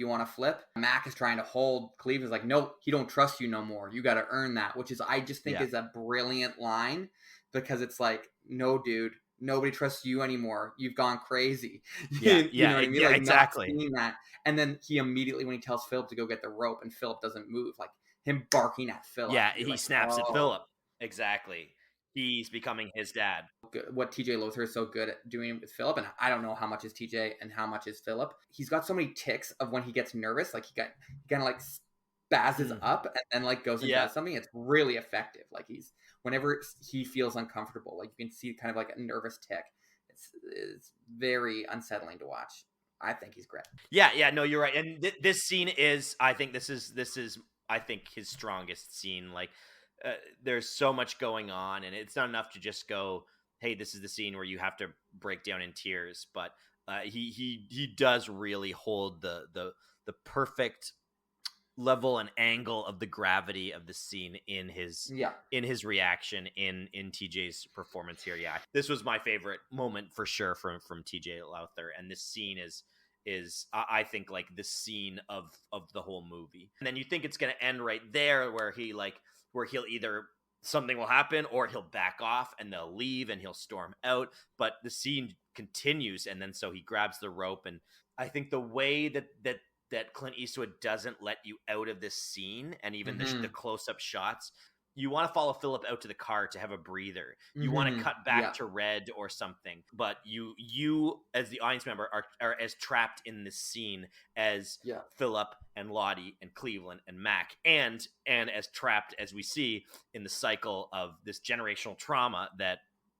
Mac is trying to hold. Cleveland's like, nope, he don't trust you no more. You got to earn that, which is, I just think is a brilliant line, because it's like, no, dude, nobody trusts you anymore. You've gone crazy. You know what I mean? Like, exactly. Not seeing that. And then he immediately, when he tells Philip to go get the rope and Philip doesn't move, like him barking at Philip. Yeah, he like, snaps at Philip. Exactly. He's becoming his dad. What TJ Lothar is so good at doing with Philip, and I don't know how much is TJ and how much is Philip. He's got so many tics of when he gets nervous, like he kind of like spazzes up and then like goes and does something. It's really effective. Like whenever he feels uncomfortable, like you can see kind of like a nervous tick. It's very unsettling to watch. I think he's great. Yeah, no, you're right. And this scene is, I think this is I think his strongest scene. Like there's so much going on, and it's not enough to just go, hey, this is the scene where you have to break down in tears. But he does really hold the perfect level and angle of the gravity of the scene in his reaction in TJ's performance here. Yeah, this was my favorite moment for sure from TJ Lothar, and this scene is I think like the scene of the whole movie. And then you think it's going to end right there where he'll either something will happen or he'll back off and they'll leave and he'll storm out, but the scene continues, and then so he grabs the rope. And I think the way that Clint Eastwood doesn't let you out of this scene, and even the close-up shots, you want to follow Philip out to the car to have a breather. You want to cut back to red or something, but you as the audience member are as trapped in this scene as Philip and Lottie and Cleveland and Mac, and as trapped as we see in the cycle of this generational trauma that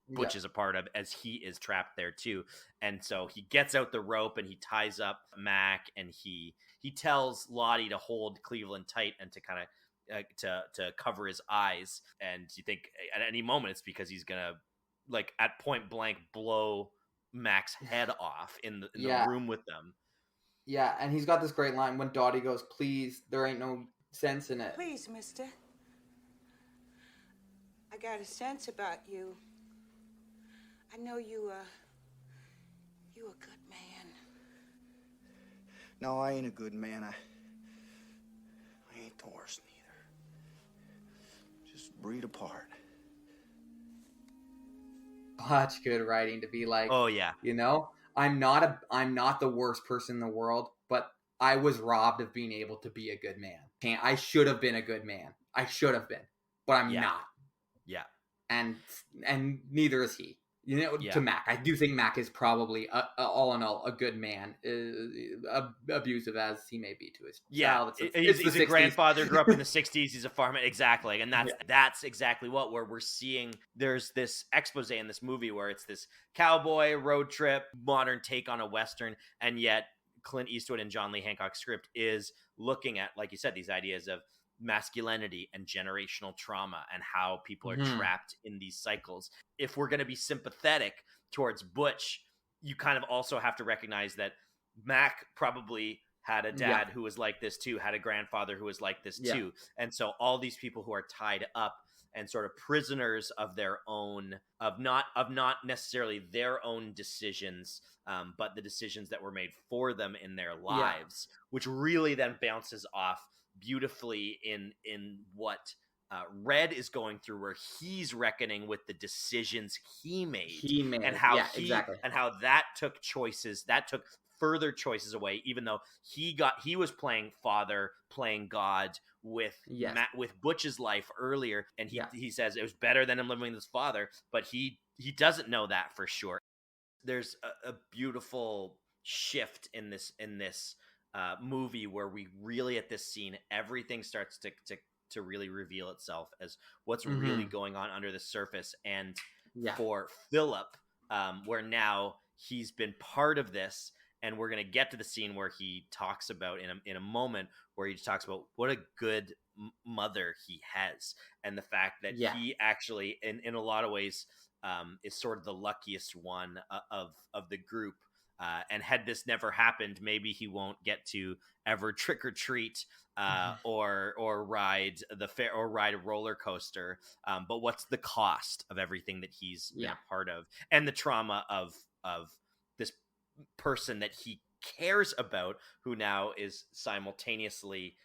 Butch is a part of, as he is trapped there too. And so he gets out the rope and he ties up Mac, and he tells Lottie to hold Cleveland tight and to kind of to cover his eyes. And you think at any moment it's because he's gonna, like, at point blank blow Mac's head off in the room with them. Yeah, and he's got this great line when Dottie goes, "Please, there ain't no sense in it." Please, mister. I got a sense about you. I know you a good man. No, I ain't a good man. I ain't the worst neither. Just breed apart. Such good writing to be like, oh yeah, you know, I'm not the worst person in the world, but I was robbed of being able to be a good man. I should have been a good man. I should have been, but I'm not. Yeah. And neither is he. You know, to Mac. I do think Mac is probably, all in all, a good man, abusive as he may be to his child. He's a grandfather, grew up in the 60s, he's a farmer, exactly. And that's exactly where we're seeing. There's this expose in this movie where it's this cowboy road trip, modern take on a Western, and yet Clint Eastwood and John Lee Hancock's script is looking at, like you said, these ideas of masculinity and generational trauma and how people are trapped in these cycles. If we're going to be sympathetic towards Butch, you kind of also have to recognize that Mac probably had a dad who was like this too, had a grandfather who was like this too. And so all these people who are tied up and sort of prisoners of their own, of not necessarily their own decisions, but the decisions that were made for them in their lives, which really then bounces off beautifully in what Red is going through, where he's reckoning with the decisions he made, and how that took further choices away, even though he was playing father, playing God with with Butch's life earlier, and he says it was better than him living with his father, but he doesn't know that for sure. There's a beautiful shift in this movie where we really, at this scene, everything starts to really reveal itself as what's really going on under the surface. And for Philip, where now he's been part of this, and we're going to get to the scene where he talks about in a moment where he talks about what a good mother he has, and the fact that he actually in a lot of ways is sort of the luckiest one of the group. And had this never happened, maybe he won't get to ever trick or treat or ride a roller coaster. But what's the cost of everything that he's been a part of, and the trauma of this person that he cares about, who now is simultaneously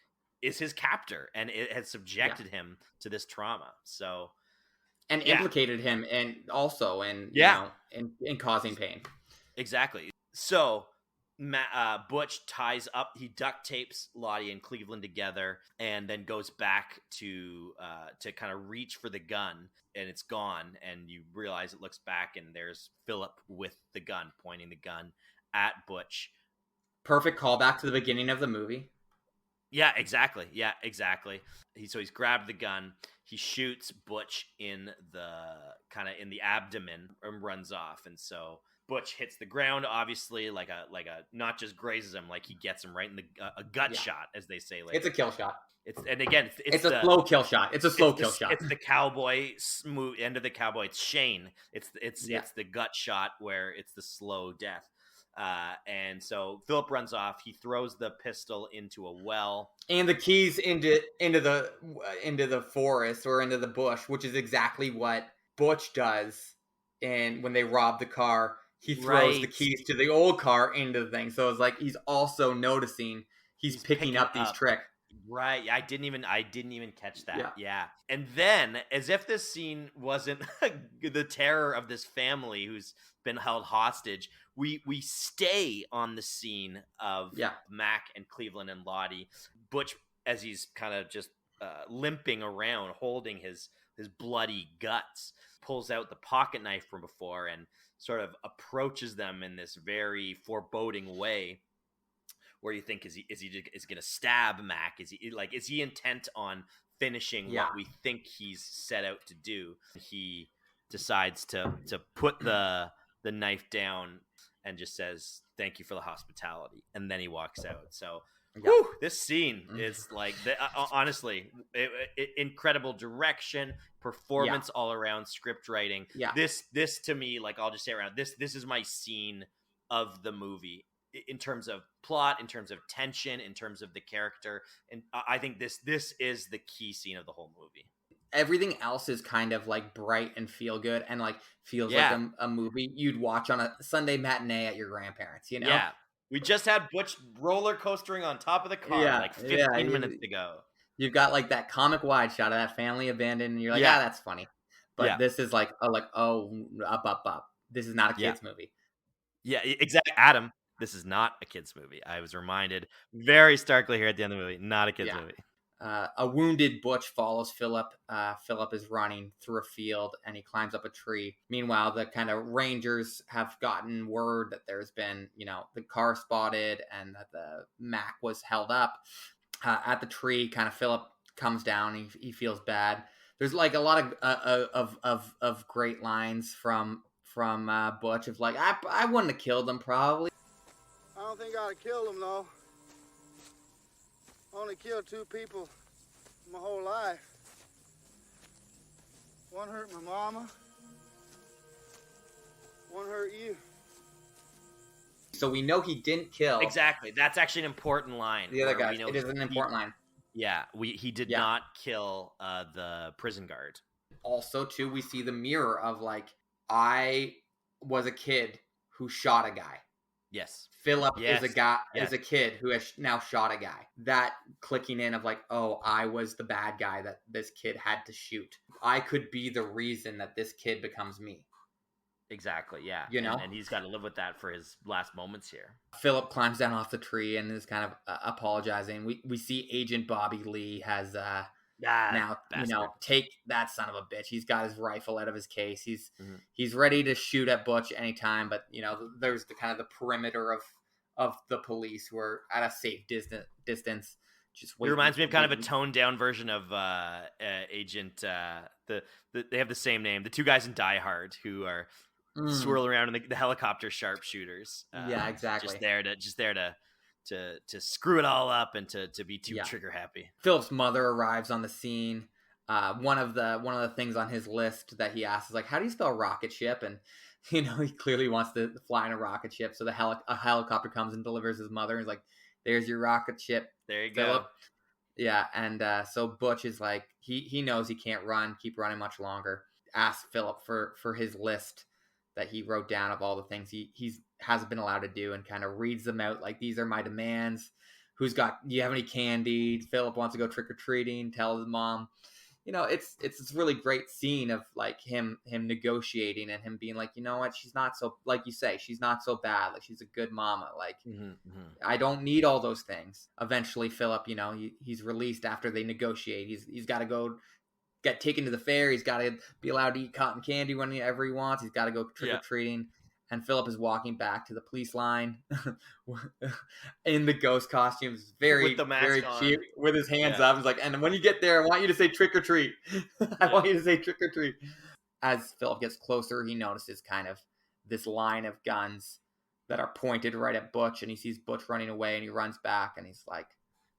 is his captor, and it has subjected him to this trauma. So. And implicated him, and also in causing pain. Exactly. So Butch ties up, he duct tapes Lottie and Cleveland together, and then goes back to kind of reach for the gun, and it's gone. And you realize it looks back, and there's Philip with the gun, pointing the gun at Butch. Perfect callback to the beginning of the movie. Yeah, exactly. He's grabbed the gun. He shoots Butch in the abdomen and runs off. And so Butch hits the ground, obviously, like a not just grazes him, like he gets him right in a gut shot, as they say later. It's a kill shot. It's a slow kill shot. It's a slow kill shot. It's the cowboy smooth end of the cowboy. It's Shane. It's the gut shot where it's the slow death. And so Philip runs off. He throws the pistol into a well, and the keys into the forest or into the bush, which is exactly what Butch does. And when they rob the car, he throws the keys to the old car into the thing. So it's like he's also noticing he's picking up these tricks. Right. I didn't even catch that. Yeah. And then, as if this scene wasn't the terror of this family who's been held hostage, we stay on the scene of Mac and Cleveland and Lottie. Butch, as he's kind of just limping around, holding his bloody guts, pulls out the pocket knife from before and sort of approaches them in this very foreboding way, where you think, is he going to stab Mac? Is he intent on finishing what we think he's set out to do? He decides to put the knife down and just says, "Thank you for the hospitality," and then he walks out. So this scene is like, honestly, incredible direction, performance all around, script writing. This to me, like, I'll just say around this is my scene of the movie, in terms of plot, in terms of tension, in terms of the character. And I think this is the key scene of the whole movie. Everything else is kind of like bright and feel good, and like feels like a movie you'd watch on a Sunday matinee at your grandparents, you know? Yeah. We just had Butch roller coastering on top of the car like 15 minutes ago. You've got like that comic wide shot of that family abandoned, and you're like, that's funny. But this is like, up. This is not a kid's movie. Yeah, exactly. Adam, this is not a kid's movie. I was reminded very starkly here at the end of the movie, not a kid's movie. A wounded Butch follows Philip. Philip is running through a field, and he climbs up a tree. Meanwhile, the kind of rangers have gotten word that there's been, the car spotted and that the Mac was held up at the tree. Kind of Philip comes down. He feels bad. There's like a lot of great lines from Butch of like, I wouldn't have killed him probably. I don't think I'd have killed him though. Only killed 2 people my whole life. One hurt my mama. One hurt you. So we know he didn't kill. Exactly. That's actually an important line. The other guy. It is an important line. Yeah. He did not kill the prison guard. Also, too, we see the mirror of like, I was a kid who shot a guy. Yes. Philip is a kid who has now shot a guy. That clicking in of like, oh, I was the bad guy that this kid had to shoot. I could be the reason that this kid becomes me. Exactly, yeah. And he's got to live with that for his last moments here. Philip climbs down off the tree and is kind of apologizing. We see Agent Bobby Lee has now, bastard. take that son of a bitch. He's got his rifle out of his case. He's ready to shoot at Butch anytime, but there's the kind of the perimeter of the police who are at a safe distance. Just it reminds me of kind of a toned down version of Agent. They have the same name. The two guys in Die Hard who are swirl around in the helicopter sharpshooters. Yeah, exactly. Just there to screw it all up and to be too trigger happy. Philip's mother arrives on the scene. One of the things on his list that he asks is like, how do you spell rocket ship? And he clearly wants to fly in a rocket ship. So a helicopter comes and delivers his mother. And he's like, there's your rocket ship. There you Philip. go. Yeah, and so Butch is like, he knows he can't keep running much longer. Asks Philip for his list that he wrote down of all the things he hasn't been allowed to do, and kind of reads them out like, these are my demands. Do you have any candy? Philip wants to go trick-or-treating, tell his mom. It's this really great scene of like him negotiating and him being like, you know what, she's not so, like you say, she's not so bad, like she's a good mama, like I don't need all those things. Eventually Philip, he's released after they negotiate. He's got to go get taken to the fair. He's got to be allowed to eat cotton candy whenever he wants. He's got to go trick-or-treating. And Philip is walking back to the police line in the ghost costumes, very cheap, with his hands up. He's like, and when you get there, I want you to say trick or treat. I want you to say trick or treat. As Philip gets closer, he notices kind of this line of guns that are pointed right at Butch, and he sees Butch running away, and he runs back, and he's like,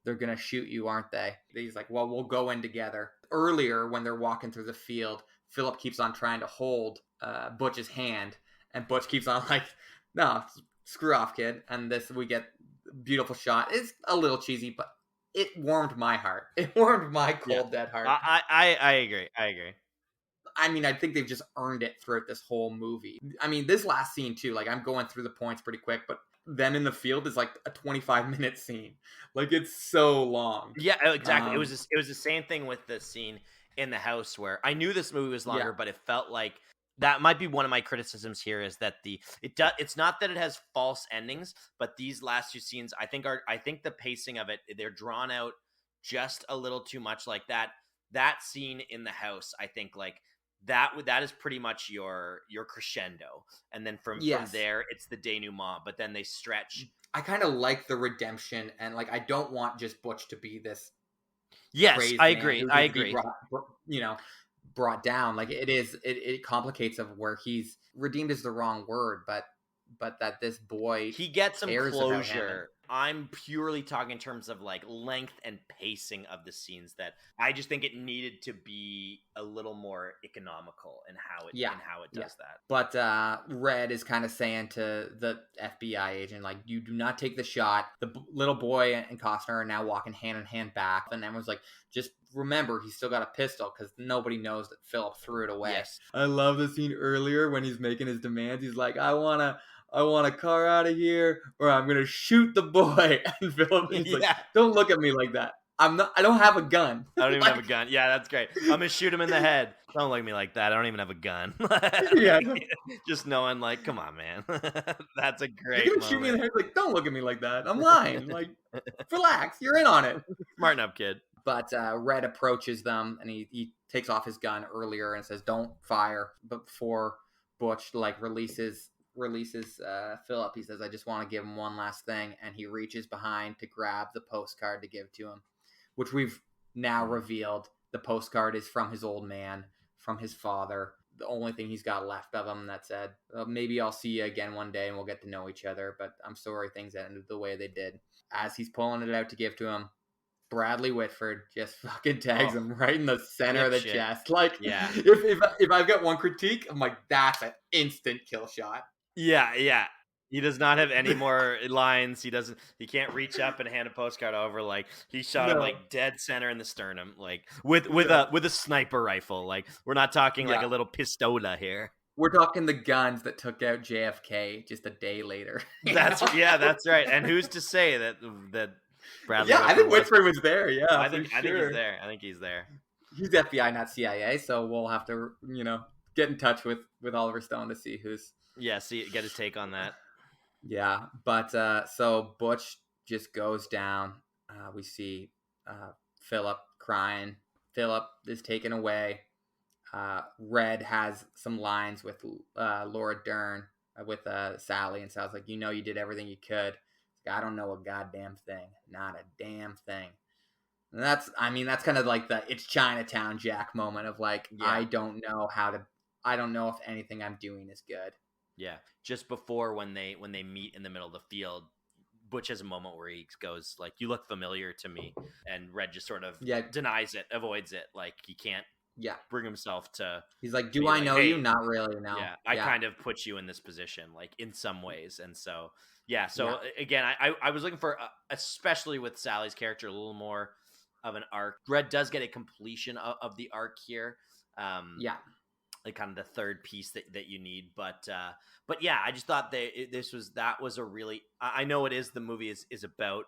they're going to shoot you, aren't they? He's like, well, we'll go in together. Earlier, when they're walking through the field, Philip keeps on trying to hold Butch's hand. And Butch keeps on like, no, screw off, kid. And we get a beautiful shot. It's a little cheesy, but it warmed my heart. It warmed my cold, dead heart. I agree. I mean, I think they've just earned it throughout this whole movie. I mean, this last scene too, like I'm going through the points pretty quick, but them in the field is like a 25-minute scene. Like it's so long. Yeah, exactly. It was the same thing with the scene in the house where I knew this movie was longer, but it felt like that might be one of my criticisms here, is that it's not that it has false endings, but these last two scenes I think the pacing of it, they're drawn out just a little too much. Like that scene in the house, I think like that is pretty much your crescendo, and then from there it's the denouement, but then they stretch. I kind of like the redemption, and like I don't want just Butch to be this. Yes, I agree. Brought down. Like it complicates of where he's redeemed is the wrong word, but that this boy, he gets some closure. I'm purely talking in terms of like length and pacing of the scenes, that I just think it needed to be a little more economical in how it does that. But Red is kind of saying to the FBI agent, like, you do not take the shot. The little boy and Costner are now walking hand in hand back, and everyone's like, just remember, he's still got a pistol, because nobody knows that Philip threw it away. Yes. I love the scene earlier when he's making his demands. He's like, I want a car out of here, or I'm gonna shoot the boy. And Philip is like, don't look at me like that. I don't have a gun. I don't even have a gun. Yeah, that's great. I'm gonna shoot him in the head. Don't look at me like that. I don't even have a gun. Just knowing, like, come on, man. That's a great. You're gonna shoot me in the head, like, don't look at me like that. I'm lying. Like, relax. You're in on it. Smarten up, kid. But Red approaches them, and he takes off his gun earlier and says, don't fire. But before Butch like releases Philip, he says, I just want to give him one last thing, and he reaches behind to grab the postcard to give to him, which we've now revealed the postcard is from his old man, from his father. The only thing he's got left of him that said, maybe I'll see you again one day and we'll get to know each other, but I'm sorry things ended the way they did. As he's pulling it out to give to him, Bradley Whitford just fucking tags him right in the center of the chest. Like, if I've got one critique, I'm like, that's an instant kill shot. Yeah. He does not have any more lines. He can't reach up and hand a postcard over. Like, he shot him like dead center in the sternum, like with a sniper rifle. Like, we're not talking like a little pistola here. We're talking the guns that took out JFK just a day later. That's right. And who's to say that Bradley? Yeah, I think Whitford was there. Yeah, I think he's there. I think he's there. He's FBI, not CIA, so we'll have to, get in touch with Oliver Stone to see who's. Yeah, get his take on that. Yeah, but so Butch just goes down. We see Philip crying. Philip is taken away. Red has some lines with Laura Dern with Sally, and Sally's like, you did everything you could. Like, I don't know a goddamn thing, not a damn thing. And that's kind of like the it's Chinatown Jack moment of like, I don't know if anything I'm doing is good. Yeah, just before when they meet in the middle of the field, Butch has a moment where he goes like, "You look familiar to me," and Red just sort of denies it, avoids it, like he can't bring himself to. He's like, "Do I know you? Not really. No. Yeah, I kind of put you in this position, like in some ways, and so again, I was looking for, especially with Sally's character, a little more of an arc. Red does get a completion of the arc here. Like kind of the third piece that you need, but yeah, I just thought that was a really, I know the movie is about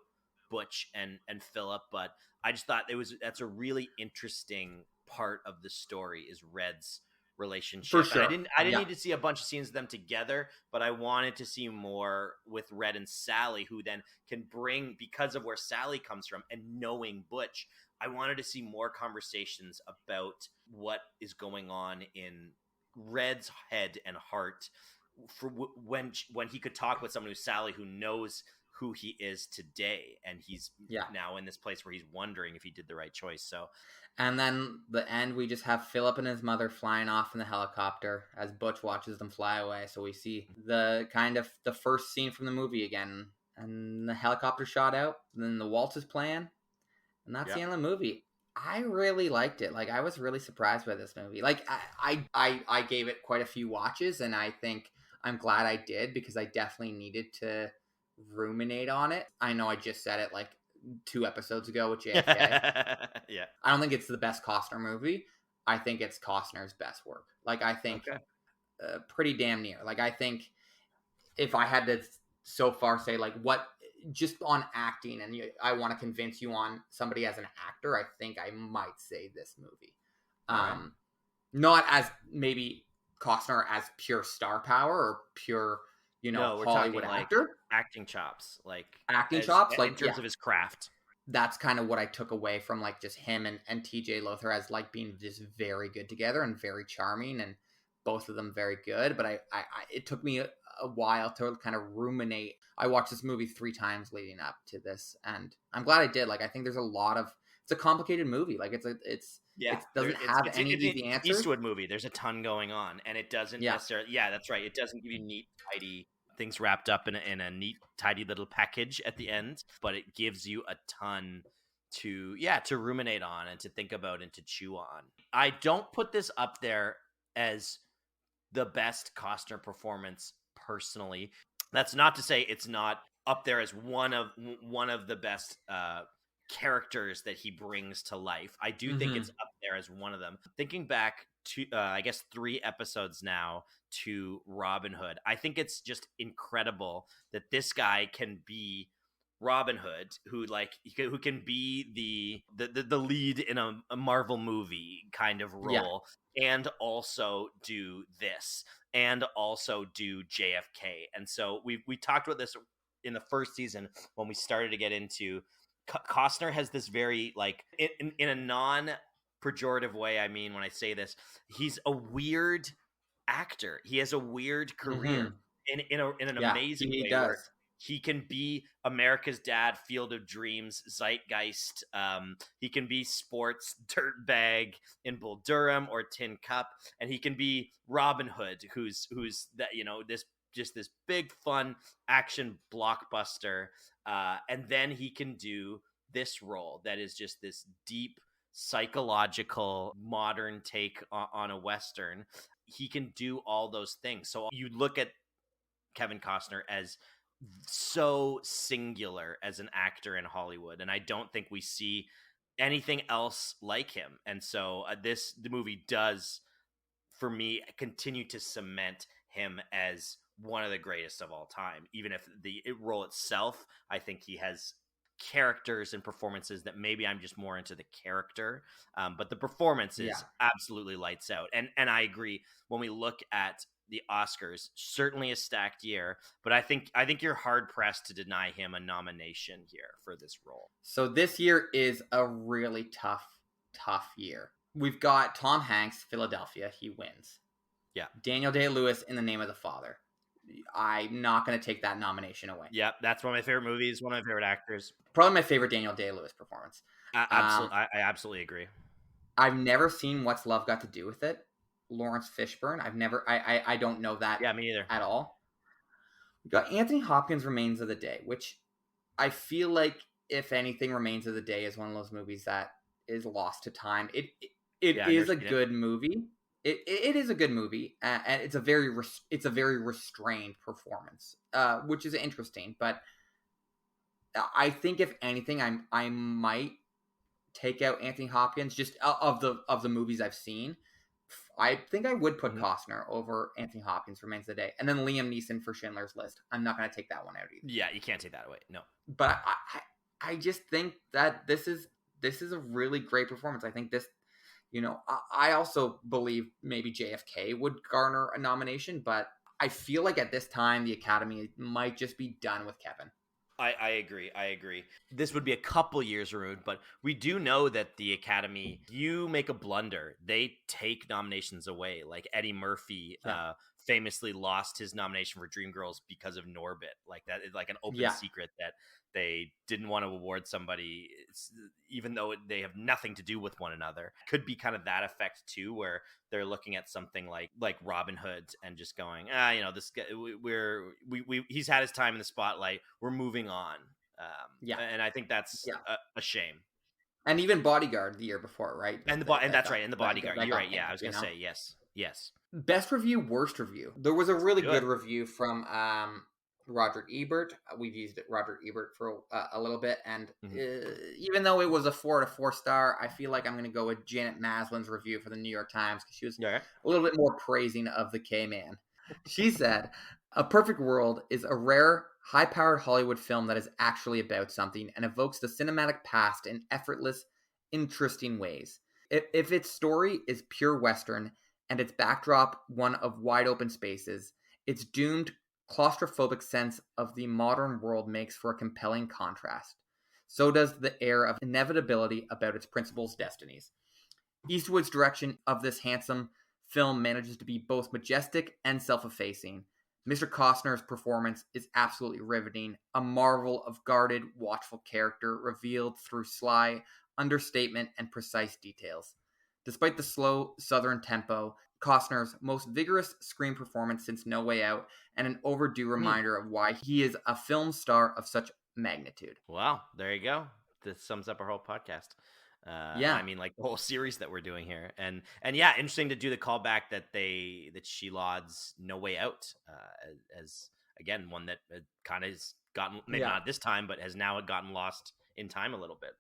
Butch and Philip, but I just thought that's a really interesting part of the story is Red's relationship. For sure. And I didn't need to see a bunch of scenes of them together, but I wanted to see more with Red and Sally, who then can bring, because of where Sally comes from and knowing Butch, I wanted to see more conversations about what is going on in Red's head and heart for when he could talk with someone who's Sally, who knows who he is today, and he's now in this place where he's wondering if he did the right choice. So, and then the end, we just have Philip and his mother flying off in the helicopter as Butch watches them fly away. So we see the kind of the first scene from the movie again, and the helicopter shot out, and then the waltz is playing. And that's the end of the movie. I really liked it. Like, I was really surprised by this movie. Like, I gave it quite a few watches, and I think I'm glad I did because I definitely needed to ruminate on it. I know I just said it like 2 episodes ago with JFK. Yeah. I don't think it's the best Costner movie. I think it's Costner's best work. Like, I think pretty damn near. Like, I think if I had to so far say, like, what... just on acting, and I want to convince you on somebody as an actor, I think I might say this movie. Not as maybe Costner as pure star power or pure, no, we're Hollywood talking actor. Like acting chops. Like in terms of his craft. That's kind of what I took away from like just him and TJ Lothar as like being just very good together and very charming, and both of them very good. But I it took me a while to kind of ruminate. I watched this movie 3 times leading up to this, and I'm glad I did. Like, I think there's a lot of, it's a complicated movie. Like, it doesn't have any easy answers. Eastwood movie. There's a ton going on, and it doesn't necessarily. Yeah, that's right. It doesn't give you neat, tidy things wrapped up in a neat, tidy little package at the end, but it gives you a ton to ruminate on and to think about and to chew on. I don't put this up there as the best Costner performance personally. That's not to say it's not up there as one of the best characters that he brings to life. I do think it's up there as one of them. Thinking back to, I guess 3 episodes now to Robin Hood, I think it's just incredible that this guy can be Robin Hood, who can be the lead in a Marvel movie kind of role, and also do this, and also do JFK. And so we talked about this in the first season when we started to get into Costner has this very like in a non-pejorative way. I mean, when I say this, he's a weird actor. He has a weird career in an amazing way. Where he can be America's Dad, Field of Dreams, Zeitgeist. He can be sports dirtbag in Bull Durham or Tin Cup, and he can be Robin Hood, who's that this big fun action blockbuster, and then he can do this role that is just this deep psychological modern take on a Western. He can do all those things. So you look at Kevin Costner as so singular as an actor in Hollywood, and I don't think we see anything else like him. And so the movie does for me, continue to cement him as one of the greatest of all time. Even if the role itself, I think he has characters and performances that maybe I'm just more into the character, but the performance is absolutely lights out. And I agree, when we look at the Oscars, certainly a stacked year, but I think you're hard pressed to deny him a nomination here for this role. So this year is a really tough year. We've got Tom Hanks, Philadelphia, he wins. Yeah. Daniel Day-Lewis, In the Name of the Father. I'm not going to take that nomination away. Yeah, that's one of my favorite movies, one of my favorite actors. Probably my favorite Daniel Day-Lewis performance. I absolutely agree. I've never seen What's Love Got to Do with It. Lawrence Fishburne. I don't know that. Yeah, me either. At all. We got Anthony Hopkins, Remains of the Day, which I feel like, if anything, Remains of the Day is one of those movies that is lost to time. It is a good movie. It is a good movie, and it's a very restrained performance, which is interesting. But I think, if anything, I might take out Anthony Hopkins just of the movies I've seen. I think I would put Costner over Anthony Hopkins for Remains of the Day, and then Liam Neeson for Schindler's List. I'm not going to take that one out either. Yeah, you can't take that away. No, but I just think that this is a really great performance. I think this, I also believe maybe JFK would garner a nomination, but I feel like at this time the Academy might just be done with Kevin. I agree. This would be a couple years removed, but we do know that the Academy, you make a blunder, they take nominations away. Like Eddie Murphy famously lost his nomination for Dreamgirls because of Norbit. Like that is like an open secret that they didn't want to award somebody, even though they have nothing to do with one another. Could be kind of that effect too, where they're looking at something like Robin Hood and just going, this guy, he's had his time in the spotlight. We're moving on. And I think that's a shame. And even Bodyguard the year before, right? And that's right. And the Bodyguard. You're right. Yeah, I was going to say yes. Best review, worst review. There was a really good review from Roger Ebert. We've used Roger Ebert for a little bit, and even though it was a 4 out of 4 star, I feel like I'm going to go with Janet Maslin's review for the New York Times, because she was a little bit more praising of the K-Man. She said, "A Perfect World is a rare, high-powered Hollywood film that is actually about something and evokes the cinematic past in effortless, interesting ways. If its story is pure Western and its backdrop one of wide-open spaces, its doomed, claustrophobic sense of the modern world makes for a compelling contrast. So does the air of inevitability about its principals' destinies. Eastwood's direction of this handsome film manages to be both majestic and self-effacing. Mr. Costner's performance is absolutely riveting, a marvel of guarded, watchful character revealed through sly understatement and precise details. Despite the slow southern tempo, Costner's most vigorous screen performance since No Way Out, and an overdue reminder of why he is a film star of such magnitude." Wow, there you go. This sums up our whole podcast. I mean, like the whole series that we're doing here, and interesting to do the callback that she lauds No Way Out as again one that kind of has gotten, maybe not this time, but has now gotten lost in time a little bit.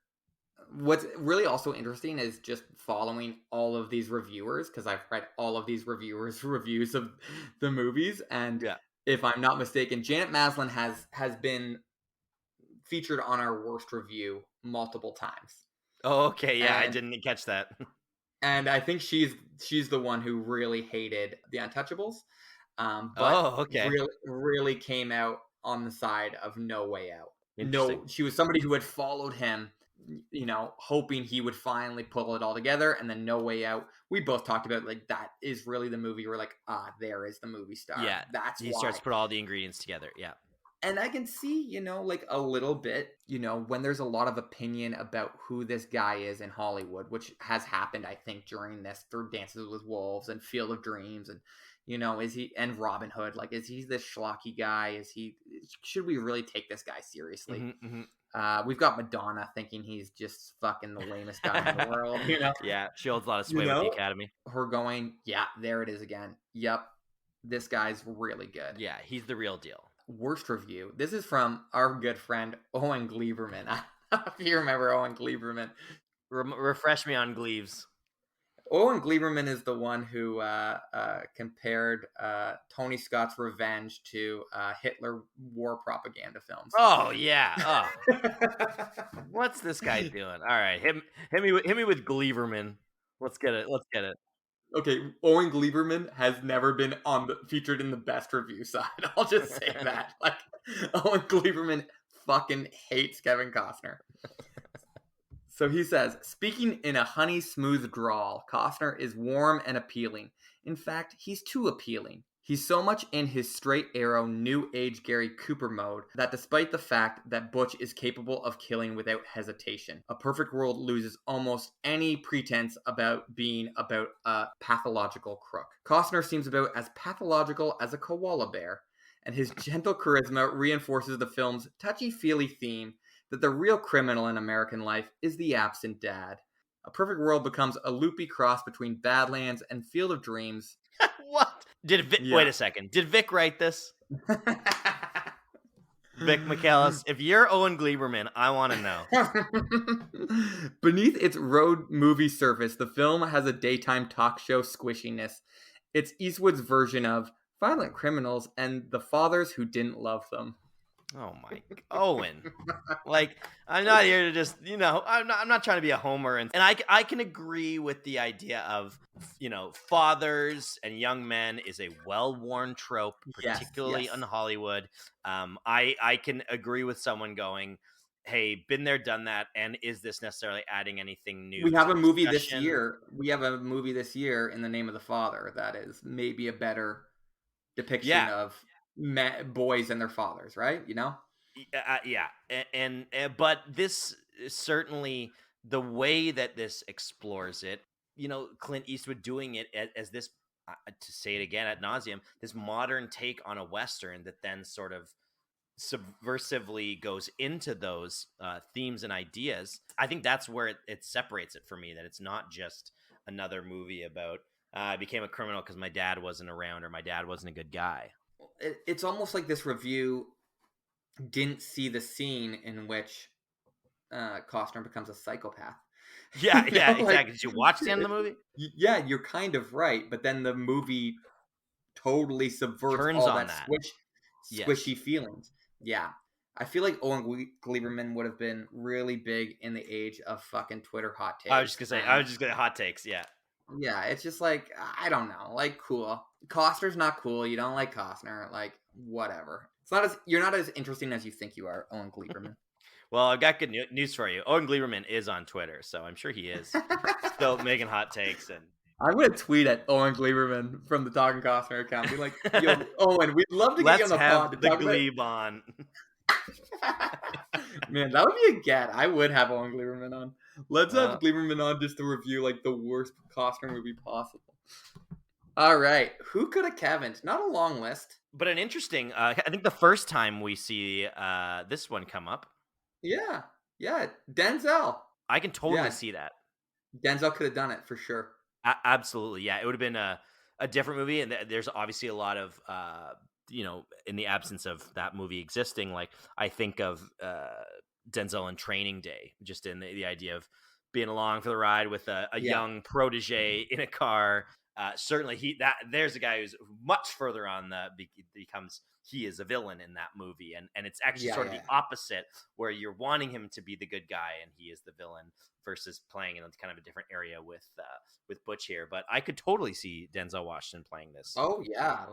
What's really also interesting is just following all of these reviewers, because I've read all of these reviewers' reviews of the movies, and if I'm not mistaken, Janet Maslin has been featured on our worst review multiple times. Oh, okay, yeah, I didn't catch that. And I think she's the one who really hated The Untouchables, but really came out on the side of No Way Out. No, she was somebody who had followed him, hoping he would finally pull it all together, and then No Way Out, we both talked about, like, that is really the movie we're like, there is the movie star. Yeah, that's he starts to put all the ingredients together. Yeah. And I can see, like a little bit, when there's a lot of opinion about who this guy is in Hollywood, which has happened, I think, during this through Dances with Wolves and Field of Dreams, and is he, and Robin Hood, like, is he this schlocky guy? Should we really take this guy seriously? We've got Madonna thinking he's just fucking the lamest guy in the world, Yeah, she holds a lot of sway with the Academy. Her going, there it is again. Yep, this guy's really good. Yeah, he's the real deal. Worst review. This is from our good friend Owen Gleiberman. I don't know if you remember Owen Gleiberman. Refresh me on Gleaves. Owen Gleiberman is the one who compared Tony Scott's Revenge to Hitler war propaganda films. Oh yeah. Oh. What's this guy doing? All right, hit me with Gleiberman. Let's get it. Okay, Owen Gleiberman has never been featured in the best review side. I'll just say that. Like, Owen Gleiberman fucking hates Kevin Costner. So he says, speaking in a honey smooth drawl, Costner is warm and appealing. In fact, he's too appealing. He's so much in his straight arrow, new age Gary Cooper mode that despite the fact that Butch is capable of killing without hesitation, A Perfect World loses almost any pretense about being about a pathological crook. Costner seems about as pathological as a koala bear, and his gentle charisma reinforces the film's touchy-feely theme that the real criminal in American life is the absent dad. A Perfect World becomes a loopy cross between Badlands and Field of Dreams. What? Wait a second. Did Vic write this? Vic McAllis, if you're Owen Gleiberman, I want to know. Beneath its road movie surface, the film has a daytime talk show squishiness. It's Eastwood's version of Violent Criminals and The Fathers Who Didn't Love Them. Oh my, Owen! Like, I'm not here to just, I'm not trying to be a homer, and I can agree with the idea of, fathers and young men is a well-worn trope, particularly in Hollywood. I can agree with someone going, hey, been there, done that, and is this necessarily adding anything new? We have a movie this year. We have a movie this year, In the Name of the Father, that is maybe a better depiction of boys and their fathers, right? But this certainly, the way that this explores it, Clint Eastwood doing it as this, to say it again ad nauseum, this modern take on a Western that then sort of subversively goes into those themes and ideas. I think that's where it separates it for me, that it's not just another movie about I became a criminal because my dad wasn't around or my dad wasn't a good guy. It's almost like this review didn't see the scene in which Costner becomes a psychopath. Yeah, exactly. Did you watch the end of the movie? Yeah, you're kind of right, but then the movie totally subverts all that squishy feelings. Yeah. I feel like Owen Gleiberman would have been really big in the age of fucking Twitter hot takes. I was just gonna say hot takes, yeah. Yeah, it's just like, I don't know, like, cool. Costner's not cool. You don't like Costner. Like, whatever. You're not as interesting as you think you are, Owen Gleiberman. Well, I've got good news for you. Owen Gleiberman is on Twitter, so I'm sure he is still making hot takes. And I'm going to tweet at Owen Gleiberman from the Talking Costner account. Be like, yo, Owen, we'd love to get you on the pod. Let's have the Glebe on. Man, that would be a get. I would have Owen Gleiberman on. Let's have Gleiberman on just to review like the worst Costner movie possible. All right. Who could have Kevin'd? Not a long list. But an interesting, I think the first time we see this one come up. Yeah. Denzel. I can totally see that. Denzel could have done it for sure. Absolutely. Yeah. It would have been a different movie. And there's obviously a lot of, in the absence of that movie existing, like I think of Denzel in Training Day, just in the idea of being along for the ride with a young protege in a car. Certainly there's a guy who's much further on he is a villain in that movie. And it's actually sort of the opposite, where you're wanting him to be the good guy and he is the villain, versus playing in kind of a different area with Butch here. But I could totally see Denzel Washington playing this. Oh yeah.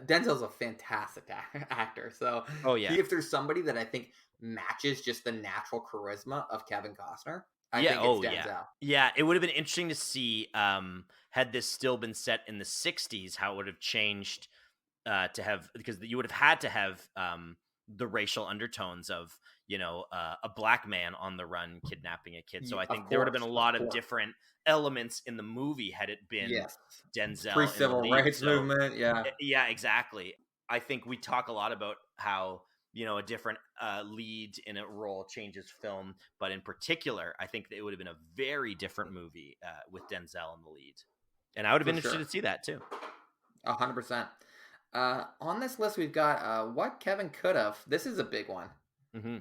Denzel's a fantastic actor. So if there's somebody that I think matches just the natural charisma of Kevin Costner, I think it's Denzel. Yeah, it would have been interesting to see, had this still been set in the 60s, how it would have changed to have, because you would have had to have the racial undertones of, a black man on the run kidnapping a kid. So I think there would have been a lot of different elements in the movie had it been Denzel. Pre-civil rights movement, Yeah, exactly. I think we talk a lot about how, a different lead in a role changes film, but in particular, I think that it would have been a very different movie with Denzel in the lead. And I would have been interested to see that too. 100%. On this list, we've got what Kevin could have. This is a big one. Mm-hmm.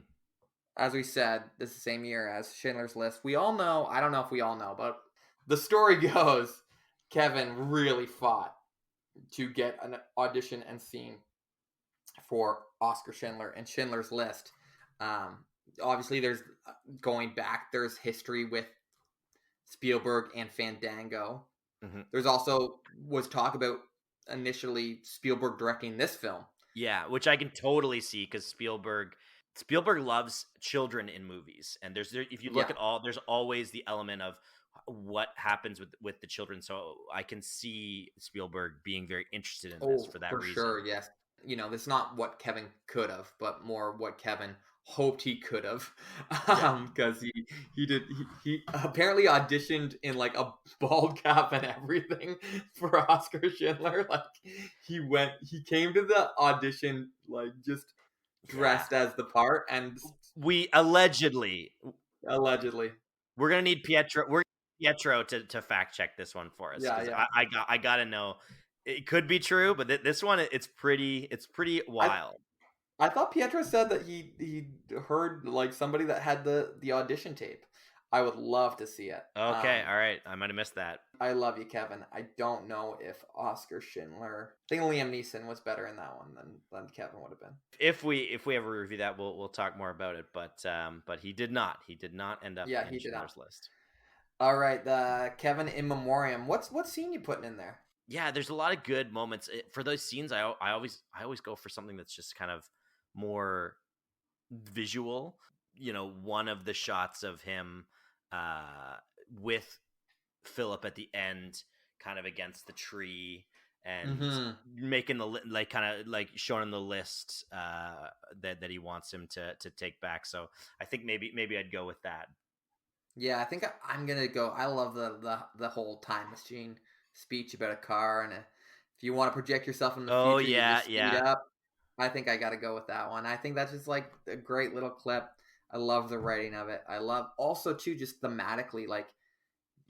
As we said, this is the same year as Schindler's List. We all know, I don't know if we all know, but The story goes, Kevin really fought to get an audition and scene for Oscar Schindler and Schindler's List. Obviously, there's going back. There's history with Spielberg and Fandango. Mm-hmm. There's also was talk about initially Spielberg directing this film. Yeah, which I can totally see because Spielberg loves children in movies, and if you look at there's always the element of what happens with the children. So I can see Spielberg being very interested in this for that reason. Sure, yes. You know, this is not what Kevin could have, but more what Kevin hoped he could have, because he apparently auditioned in like a bald cap and everything for Oscar Schindler. Like he came to the audition like just dressed as the part, and we allegedly we're gonna need Pietro to fact check this one for us. Yeah. I gotta know. It could be true, but this one it's pretty wild. I thought Pietro said that he heard like somebody that had the audition tape. I would love to see it. Okay, all right. I might have missed that. I love you, Kevin. I don't know if Oscar Schindler. I think Liam Neeson was better in that one than Kevin would have been. If we ever review that, we'll talk more about it. But he did not. He did not end up in Schindler's List. All right, the Kevin in memoriam. What scene you putting in there? Yeah, there's a lot of good moments for those scenes. I always go for something that's just kind of more visual. You know, one of the shots of him with Philip at the end, kind of against the tree, and making the kind of showing him the list that he wants him to take back. So I think maybe I'd go with that. Yeah, I think I'm gonna go. I love the whole time machine speech about a car, and if you want to project yourself in the future, you just speed up. I think I got to go with that one. I think that's just like a great little clip. I love the writing of it. I love also too just thematically, like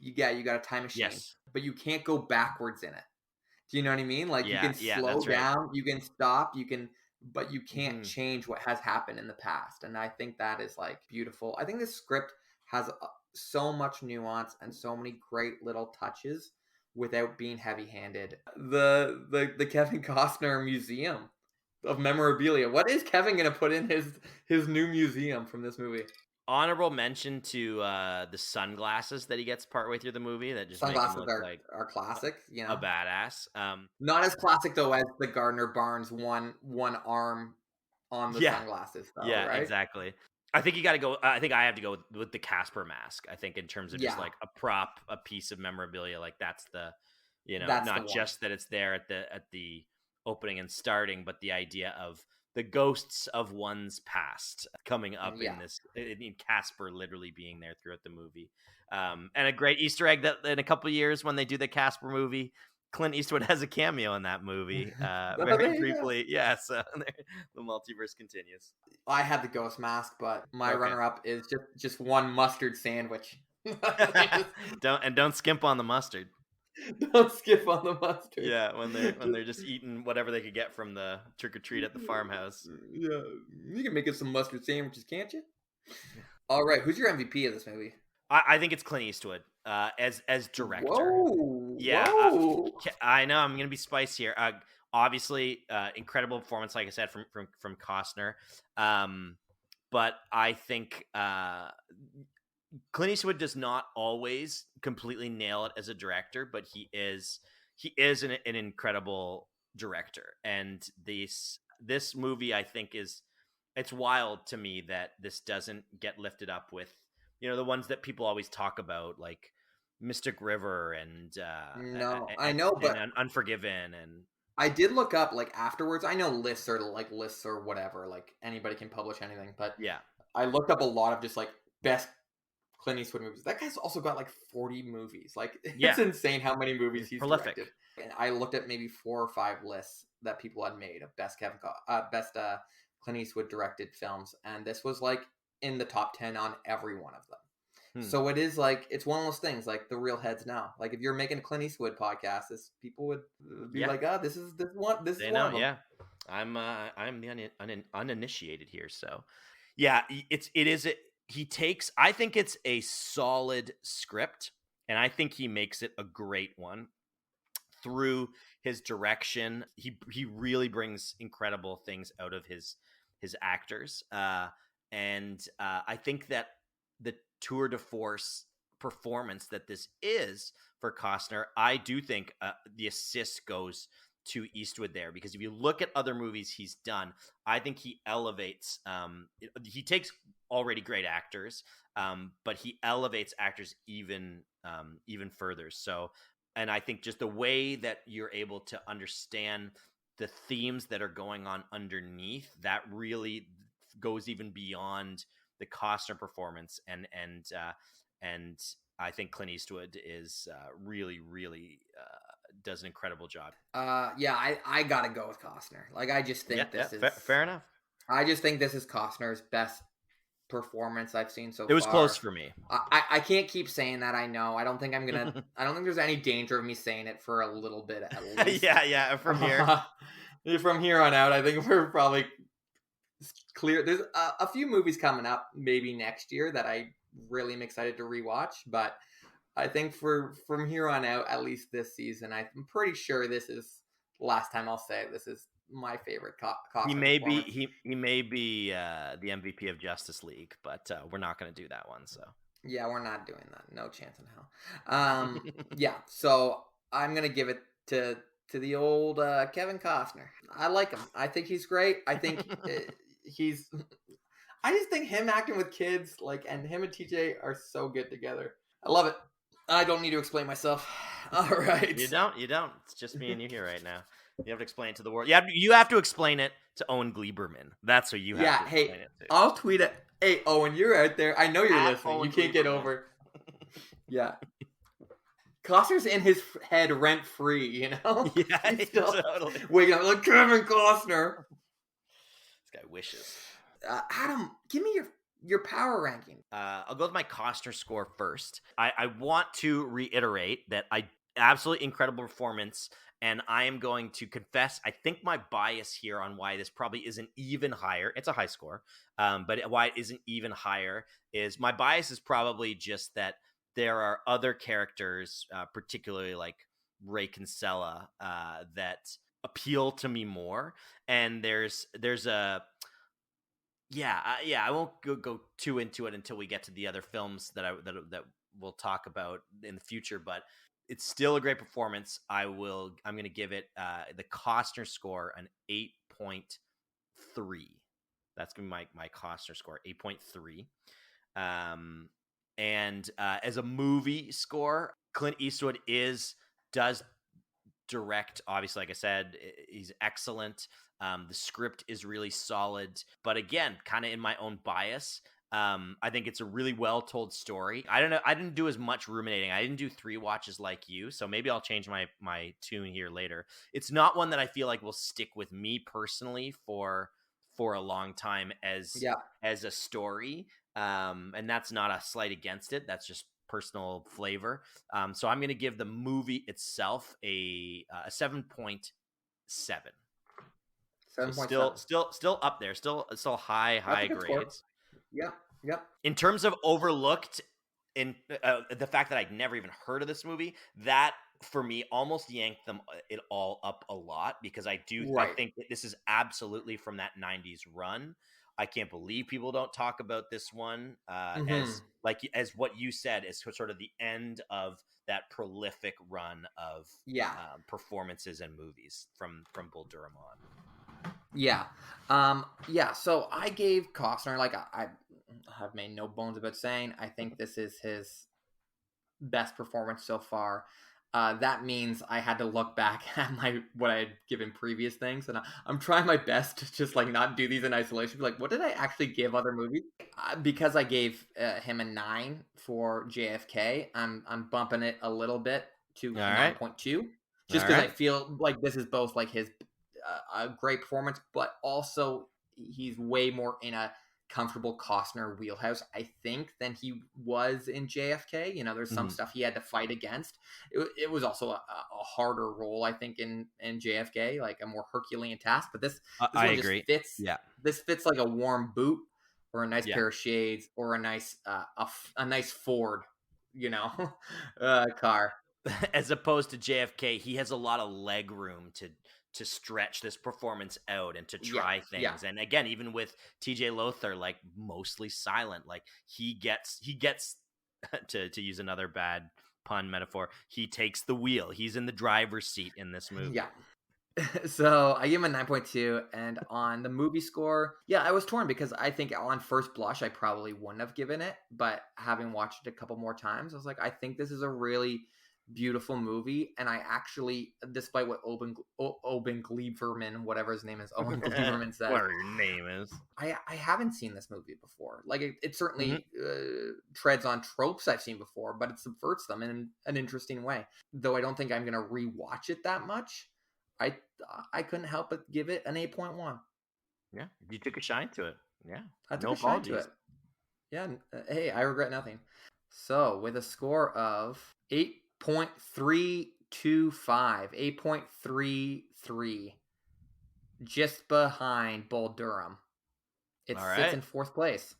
you got a time machine, but you can't go backwards in it. Do you know what I mean? Like you can slow down, you can stop, but you can't change what has happened in the past. And I think that is like beautiful. I think this script has so much nuance and so many great little touches without being heavy-handed. The Kevin Costner Museum of Memorabilia. What is Kevin going to put in his new museum from this movie? Honorable mention to the sunglasses that he gets partway through the movie. That just sunglasses make him look are classic. You know, a badass. Not as classic though as the Gardner Barnes one arm on the sunglasses. Though, yeah, right? Exactly. I think you got to go. I think I have to go with the Casper mask. I think in terms of just like a prop, a piece of memorabilia, like that's the, that's not just that it's there at the opening and starting, but the idea of the ghosts of one's past coming up in this. In Casper literally being there throughout the movie, and a great Easter egg that in a couple of years when they do the Casper movie, Clint Eastwood has a cameo in that movie, very briefly. Yeah, so the multiverse continues. I had the ghost mask, but my runner-up is just one mustard sandwich. Don't skimp on the mustard. Don't skip on the mustard. Yeah, when they're just eating whatever they could get from the trick or treat at the farmhouse. Yeah, you can make us some mustard sandwiches, can't you? All right, who's your MVP of this movie? I think it's Clint Eastwood as director. Whoa, yeah, I know I'm gonna be spicy here. Obviously, incredible performance, like I said, from Costner. But I think Clint Eastwood does not always completely nail it as a director, but he is an incredible director. And this movie, I think, it's wild to me that this doesn't get lifted up with, the ones that people always talk about, like Mystic River and Unforgiven. And I did look up like afterwards. I know lists or whatever, like anybody can publish anything, but I looked up a lot of just like best Clint Eastwood movies. That guy's also got like 40 movies. Like it's insane how many movies he's prolific. Directed. And I looked at maybe 4 or 5 lists that people had made of best Clint Eastwood directed films, and this was like in the top 10 on every one of them. So it is like, it's one of those things like the real heads know. Like if you're making a Clint Eastwood podcast, people would be like, "Oh, this is one of them." Yeah, I'm the uninitiated here, so it is. He takes. I think it's a solid script, and I think he makes it a great one. Through his direction, he really brings incredible things out of his actors, and I think that the tour de force performance that this is for Costner, I do think the assist goes to Eastwood there, because if you look at other movies he's done, I think he elevates. He takes already great actors, but he elevates actors even further. So. And I think just the way that you're able to understand the themes that are going on underneath, that really goes even beyond the Costner performance. And I think Clint Eastwood is really does an incredible job. Yeah, I gotta go with Costner. Like, I just think this is fair enough. I just think this is Costner's best performance I've seen so far. It was close for me. I can't keep saying that. I know. I don't think I'm gonna. I don't think there's any danger of me saying it for a little bit at least. yeah. From here, from here on out, I think we're probably clear. There's a few movies coming up, maybe next year, that I really am excited to rewatch. But I think from here on out, at least this season, I'm pretty sure this is the last time I'll say it. This is my favorite Costner. He may be the MVP of Justice League, but we're not going to do that one. So yeah, we're not doing that. No chance in hell. Yeah, so I'm gonna give it to the old Kevin Costner. I like him. I think he's great. I think he's. I just think him acting with kids, and him and TJ are so good together. I love it. I don't need to explain myself. All right. You don't. It's just me and you here right now. You have to explain it to the world. You have to explain it to Owen Gleiberman. That's who you have to explain it to. I'll tweet it. Hey, Owen, you're out there. I know you're listening. Owen, you can't get over. Yeah. Costner's in his head rent free, you know? Yeah, totally. Waking up like, Kevin Costner. This guy wishes. Adam, give me your power ranking. I'll go with my Costner score first. I want to reiterate that absolutely incredible performance. And I am going to confess, I think my bias here on why this probably isn't even higher, it's a high score, but why it isn't even higher is my bias is probably just that there are other characters, particularly like Ray Kinsella, that appeal to me more. And there's a... I won't go too into it until we get to the other films that we'll talk about in the future, but it's still a great performance. I'm going to give it the Costner score an 8.3. That's going to be my Costner score, 8.3. And as a movie score, Clint Eastwood does direct. Obviously, like I said, he's excellent. The script is really solid, but again, kind of in my own bias, I think it's a really well told story. I don't know. I didn't do as much ruminating. I didn't do 3 watches like you, so maybe I'll change my tune here later. It's not one that I feel like will stick with me personally for a long time as a story. And that's not a slight against it. That's just personal flavor. So I'm going to give the movie itself a 7.7. So still up there. Still high grades. Yep. In terms of overlooked, in the fact that I'd never even heard of this movie, that for me almost yanked it all up a lot, because I think that this is absolutely from that 90s run. I can't believe people don't talk about this one as what you said is sort of the end of that prolific run of performances and movies from Bull Durham on. Yeah. So I gave Costner, I have made no bones about saying, I think this is his best performance so far. That means I had to look back at what I had given previous things, and I'm trying my best to just not do these in isolation. Like, what did I actually give other movies? Because I gave him a 9 for JFK, I'm bumping it a little bit to 9.2, just because I feel like this is both his a great performance, but also he's way more in a comfortable Costner wheelhouse, I think, than he was in JFK. There's some stuff he had to fight against. It was also a harder role, I think, in JFK, a more Herculean task. But this one agree. Just fits. Yeah, this fits like a warm boot, or a nice pair of shades, or a nice Ford. car. As opposed to JFK, he has a lot of leg room to stretch this performance out and to try things. Yeah. And again, even with TJ Lothar, like mostly silent, like he gets to use another bad pun metaphor, he takes the wheel. He's in the driver's seat in this movie. Yeah. So I give him a 9.2, and on the movie score, I was torn because I think on first blush I probably wouldn't have given it, but having watched it a couple more times, I was like, I think this is a really beautiful movie, and I actually, despite what Oben Gleiberman, whatever his name is, Oben Gleiberman said, whatever your name is, I haven't seen this movie before. Like it certainly treads on tropes I've seen before, but it subverts them in an interesting way. Though I don't think I'm gonna rewatch it that much. I couldn't help but give it an 8.1. Yeah, you took a shine to it. Yeah, I took a shine to it. Yeah, hey, I regret nothing. So with a score of 8.325, 8.33, just behind Bull Durham. It sits in fourth place.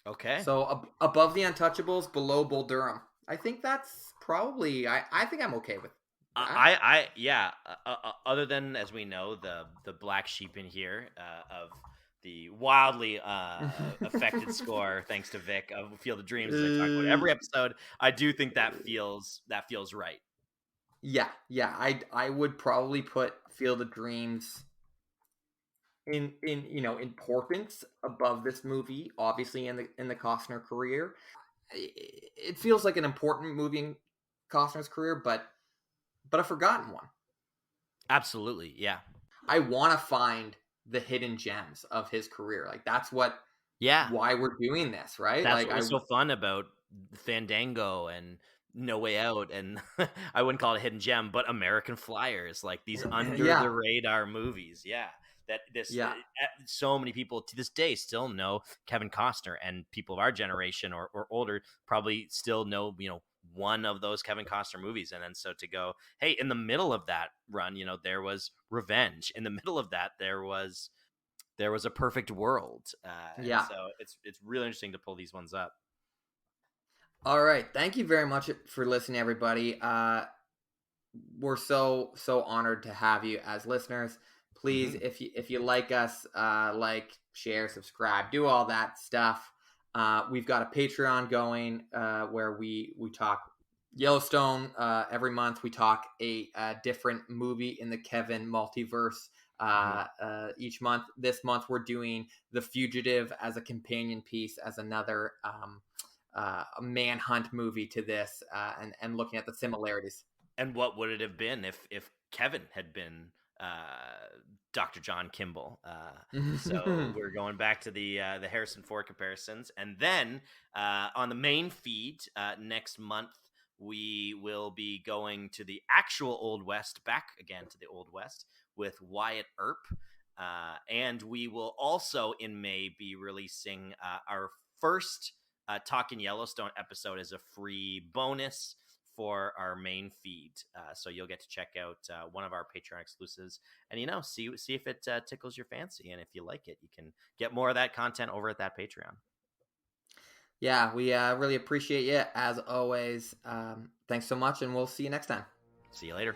Okay. So above the Untouchables, below Bull Durham. I think that's probably. I think I'm okay with. Other than, as we know, the black sheep in here of the wildly affected score, thanks to Vic, of Field of Dreams, as I talk about every episode, I do think that feels right. Yeah. I would probably put Field of Dreams in importance above this movie, obviously in the Costner career. It feels like an important movie in Costner's career, but a forgotten one. Absolutely, yeah. I want to find the hidden gems of his career. Like that's what. Yeah. Why we're doing this, right? That's like, what's so fun about Fandango and No Way Out, and I wouldn't call it a hidden gem, but American Flyers, like these under the radar movies. Yeah. So many people to this day still know Kevin Costner, and people of our generation or older probably still know, one of those Kevin Costner movies. And then so to go, hey, in the middle of that run, there was Revenge. In the middle of that, there was A Perfect World. So it's really interesting to pull these ones up. All right. Thank you very much for listening, everybody. We're so honored to have you as listeners. Please, if you like us, like, share, subscribe, do all that stuff. We've got a Patreon going where we talk Yellowstone every month. We talk a different movie in the Kevin multiverse each month. This month we're doing The Fugitive as a companion piece, as another manhunt movie to this, and looking at the similarities. And what would it have been if Kevin had been Dr. John Kimball? So we're going back to the Harrison Ford comparisons. And then on the main feed next month, we will be going to the actual Old West, back again to the Old West, with Wyatt Earp. And we will also in May be releasing our first Talkin' Yellowstone episode as a free bonus for our main feed. So you'll get to check out one of our Patreon exclusives and, see if it tickles your fancy. And if you like it, you can get more of that content over at that Patreon. Yeah, we really appreciate you as always. Thanks so much, and we'll see you next time. See you later.